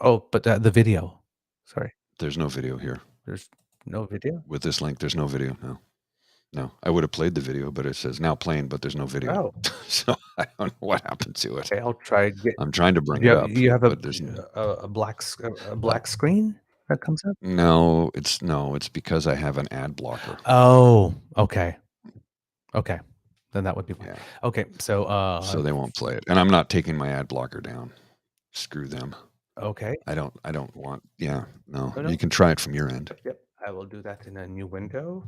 Oh, but the video. Sorry. There's no video here. There's no video? With this link, there's no video. No. I would have played the video, but it says now playing, but there's no video. Oh. So I don't know what happened to it. Okay, I'll try. I'm trying to bring it up. You have but there's a black screen that comes up? No, it's because I have an ad blocker. Oh, okay. Then that would be fine. Yeah. Okay, so So they won't play it. And I'm not taking my ad blocker down. Screw them. Okay. I don't want. Yeah, no. No. You can try it from your end. Yep, I will do that in a new window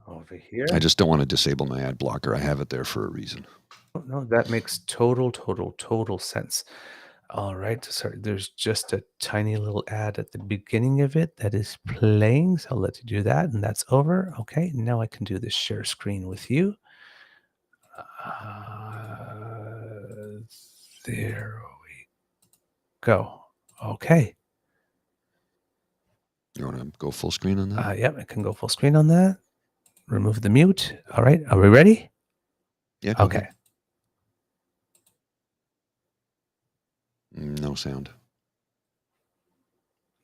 over here. I just don't want to disable my ad blocker. I have it there for a reason. No, that makes total sense. All right, sorry, there's just a tiny little ad at the beginning of it that is playing, so I'll let you do that, and that's over. Okay, now I can do the share screen with you. There we go. Okay. You want to go full screen on that? Yep, I can go full screen on that. Remove the mute. All right. Are we ready? Yeah. Go Okay. ahead. No sound.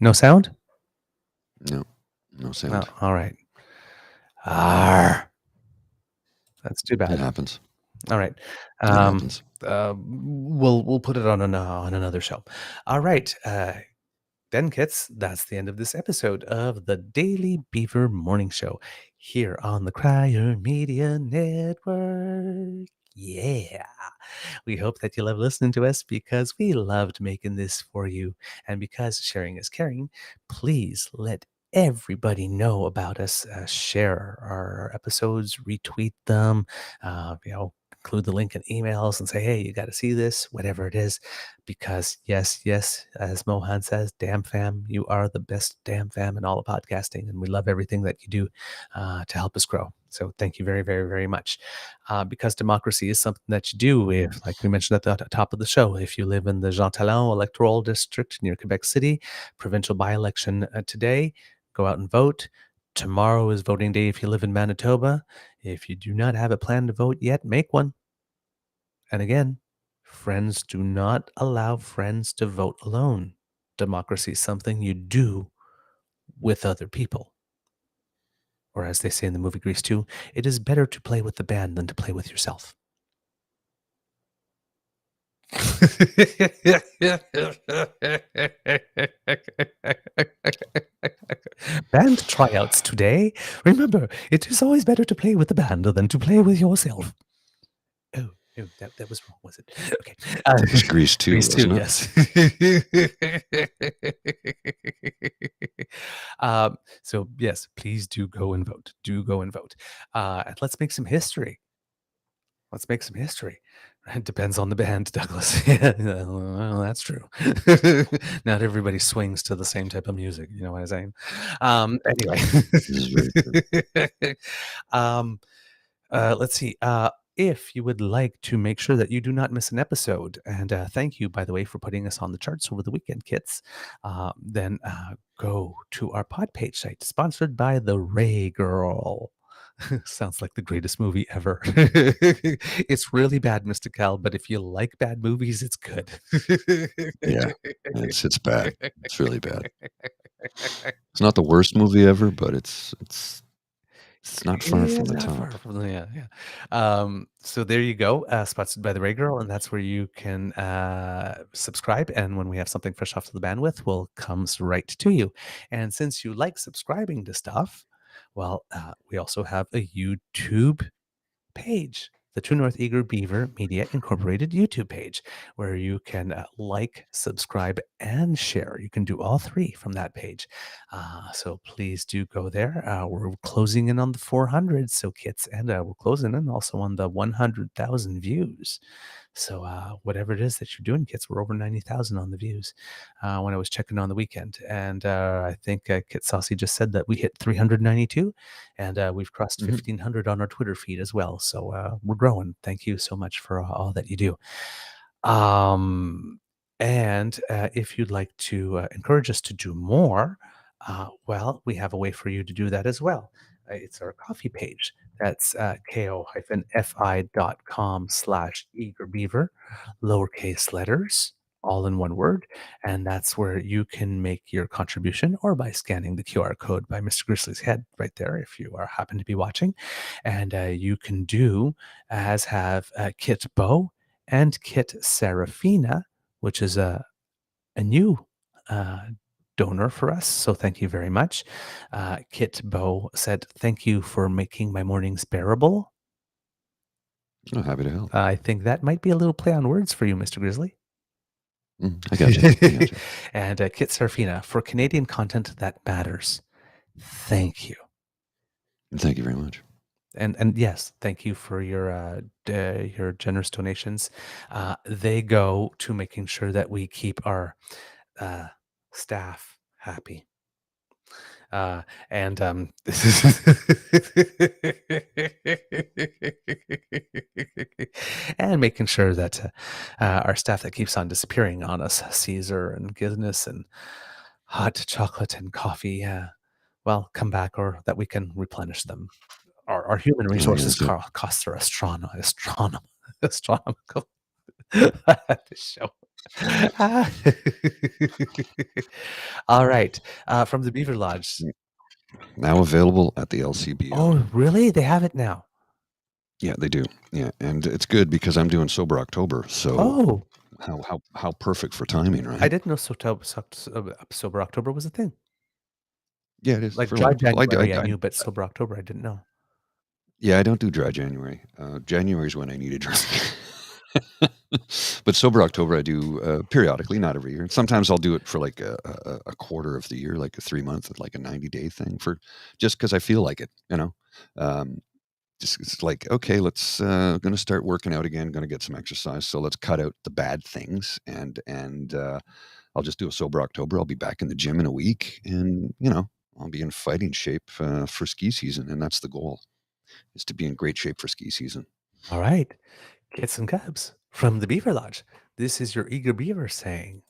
No sound? No sound. Oh, all right. Arr. That's too bad. It happens. All right. It happens. We'll put it on another show. All right. Then, kits, that's the end of this episode of the Daily Beaver Morning Show here on the Crier Media Network. Yeah. We hope that you love listening to us because we loved making this for you. And because sharing is caring, please let everybody know about us. Share our episodes, retweet them, include the link in emails and say, hey, you got to see this, whatever it is. Because yes, as Mohan says, damn fam, you are the best damn fam in all of podcasting. And we love everything that you do to help us grow. So thank you very, very, very much. Because democracy is something that you do, if, like we mentioned at the top of the show, if you live in the Jean Talon electoral district near Quebec City, provincial by-election today, go out and vote. Tomorrow is voting day if you live in Manitoba. If you do not have a plan to vote yet, make one. And again, friends do not allow friends to vote alone. Democracy is something you do with other people. Or as they say in the movie Grease 2, it is better to play with the band than to play with yourself. Band tryouts today. Remember, it is always better to play with the band than to play with yourself. Oh, that was wrong, was it? Okay. It was Grease 2, wasn't it? Yes. So, yes, please do go and vote. Do go and vote. And let's make some history. It depends on the band, Douglas. Well, that's true. Not everybody swings to the same type of music. You know what I'm saying? Anyway. Let's see. If you would like to make sure that you do not miss an episode, and thank you, by the way, for putting us on the charts over the weekend, kits, then go to our pod page site, sponsored by The Ray Girl. Sounds like the greatest movie ever. It's really bad, Mr. Cal, but if you like bad movies, it's good. Yeah, it's bad. It's really bad. It's not the worst movie ever, but it's not far from the top. So there you go, sponsored by the Ray Girl, and that's where you can subscribe. And when we have something fresh off the bandwidth, will comes right to you. And since you like subscribing to stuff, well, we also have a YouTube page, the True North Eager Beaver Media Incorporated YouTube page, where you can like, subscribe, and share. You can do all three from that page. So please do go there. We're closing in on the 400, so kits, and we're closing in also on the 100,000 views. So whatever it is that you're doing, kits, we're over 90,000 on the views when I was checking on the weekend. And I think Kit Saucy just said that we hit 392, and we've crossed 1,500 on our Twitter feed as well. So we're growing. Thank you so much for all that you do. And if you'd like to encourage us to do more, well, we have a way for you to do that as well. It's our coffee page. That's ko-fi.com/eagerbeaver, lowercase letters, all in one word. And that's where you can make your contribution, or by scanning the QR code by Mr. Grizzly's head right there, if you happen to be watching. And you can do as have Kit Bo and Kit Serafina, which is a new donor for us. So thank you very much. Kit Bo said, thank you for making my mornings bearable. I'm happy to help. I think that might be a little play on words for you, Mr. Grizzly. I got you. And Kit Serafina, for Canadian content that matters. Thank you. Thank you very much. And yes, thank you for your generous donations. They go to making sure that we keep our staff happy. And and making sure that our staff that keeps on disappearing on us, Caesar and Guinness and hot chocolate and coffee, come back, or that we can replenish them. Our human resources costs are astronomical. This show. All right. From the Beaver Lodge. Now available at the LCBO. Oh, really? They have it now? Yeah, they do. Yeah, and it's good because I'm doing Sober October. So how perfect for timing, right? I didn't know Sober October was a thing. Yeah, it is. Like dry January, I knew, but Sober October, I didn't know. Yeah, I don't do dry January. January is when I need a drink. But Sober October I do periodically, not every year. Sometimes I'll do it for like a quarter of the year, like a 3-month, like a 90-day thing, for just because I feel like it, just it's like, okay, let's gonna start working out again, gonna get some exercise, so let's cut out the bad things, and I'll just do a Sober October. I'll be back in the gym in a week, and I'll be in fighting shape for ski season, and that's the goal, is to be in great shape for ski season. All right. Get some cubs from the Beaver Lodge. This is your eager beaver saying,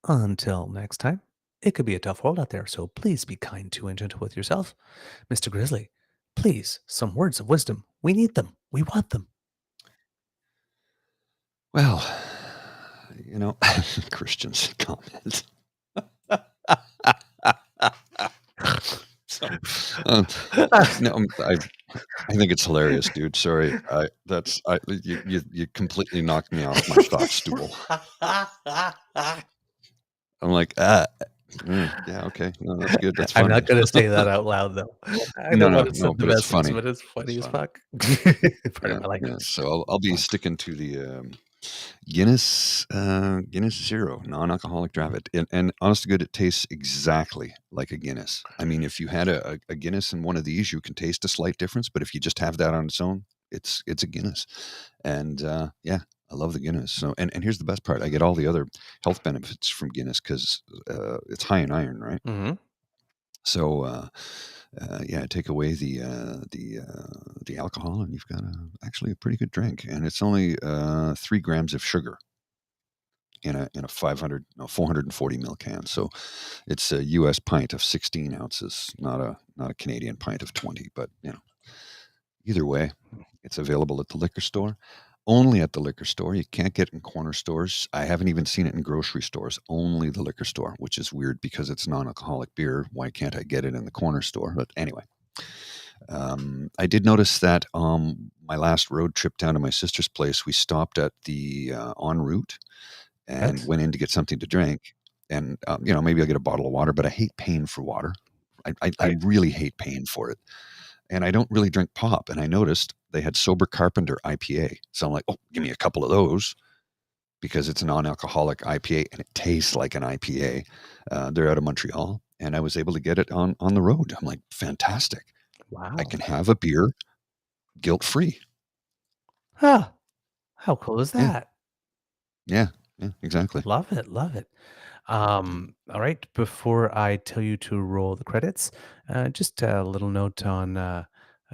until next time, it could be a tough world out there, so please be kind to and gentle with yourself. Mr. Grizzly, please, some words of wisdom. We need them. We want them. Well, Christian's comment. So, no, I think it's hilarious, dude. Sorry, you completely knocked me off my thought stool. I'm like, yeah, okay, no, that's good. That's funny. I'm not going to say that out loud, though. No, but it's funny. But it's funny as fuck. So I'll be sticking to the Guinness Zero non-alcoholic draft, and honest to good, it tastes exactly like a Guinness. I mean, if you had a Guinness and one of these, you can taste a slight difference, but if you just have that on its own, it's a Guinness. And yeah, I love the Guinness. So and here's the best part: I get all the other health benefits from Guinness because it's high in iron, right? Mm-hmm. So yeah, take away the alcohol, and you've got actually a pretty good drink, and it's only 3 grams of sugar in a 440 ml can. So it's a U.S. pint of 16 ounces, not a Canadian pint of 20. But either way, it's available at the liquor store. Only at the liquor store. You can't get it in corner stores. I haven't even seen it in grocery stores. Only the liquor store, which is weird because it's non-alcoholic beer. Why can't I get it in the corner store? But anyway, I did notice that my last road trip down to my sister's place, we stopped at the en route and went in to get something to drink. And maybe I'll get a bottle of water, but I hate paying for water. I really hate paying for it. And I don't really drink pop. And I noticed they had Sober Carpenter IPA. So I'm like, oh, give me a couple of those, because it's a non-alcoholic IPA and it tastes like an IPA. They're out of Montreal, and I was able to get it on the road. I'm like, fantastic. Wow. I can have a beer guilt-free. Huh. How cool is that? Yeah, exactly. Love it. All right. Before I tell you to roll the credits, just a little note on a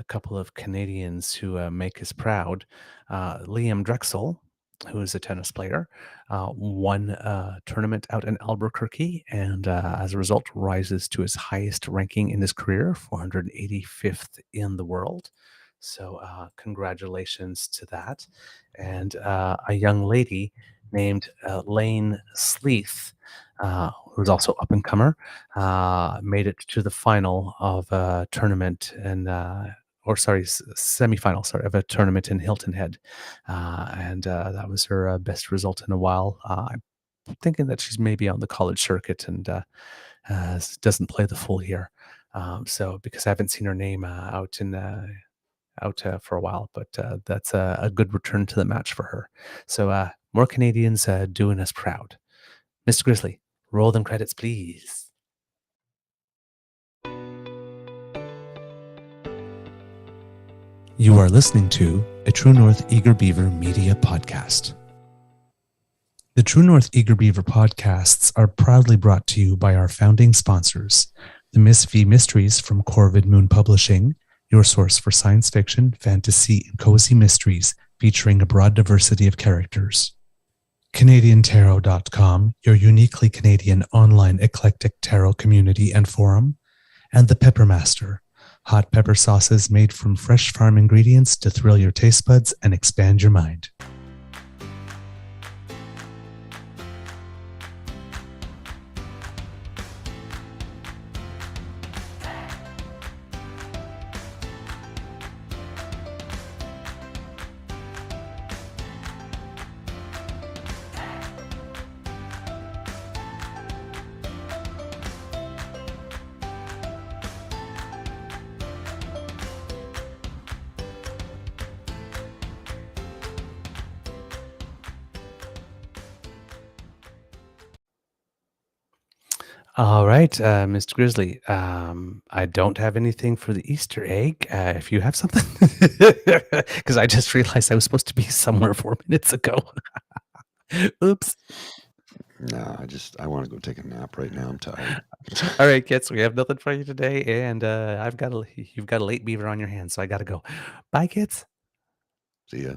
couple of Canadians who make us proud. Liam Drexel, who is a tennis player, won a tournament out in Albuquerque, and as a result rises to his highest ranking in his career, 485th in the world. So congratulations to that. And a young lady named Lane Sleeth, who was also up and comer, made it to the final of a tournament semifinal of a tournament in Hilton Head, and that was her best result in a while. I'm thinking that she's maybe on the college circuit and doesn't play the full year. So because I haven't seen her name out for a while, but that's a good return to the match for her. So more Canadians doing us proud. Mr. Grizzly, roll them credits, please. You are listening to a True North Eager Beaver Media Podcast. The True North Eager Beaver podcasts are proudly brought to you by our founding sponsors, the Miss V Mysteries from Corvid Moon Publishing, your source for science fiction, fantasy, and cozy mysteries featuring a broad diversity of characters. CanadianTarot.com, your uniquely Canadian online eclectic tarot community and forum, and The Peppermaster, hot pepper sauces made from fresh farm ingredients to thrill your taste buds and expand your mind. All right, Mr. Grizzly. I don't have anything for the Easter egg. If you have something, because I just realized I was supposed to be somewhere 4 minutes ago. Oops. No, I want to go take a nap right now. I'm tired. All right, kids, we have nothing for you today, and you've got a late beaver on your hands, so I got to go. Bye, kids. See ya.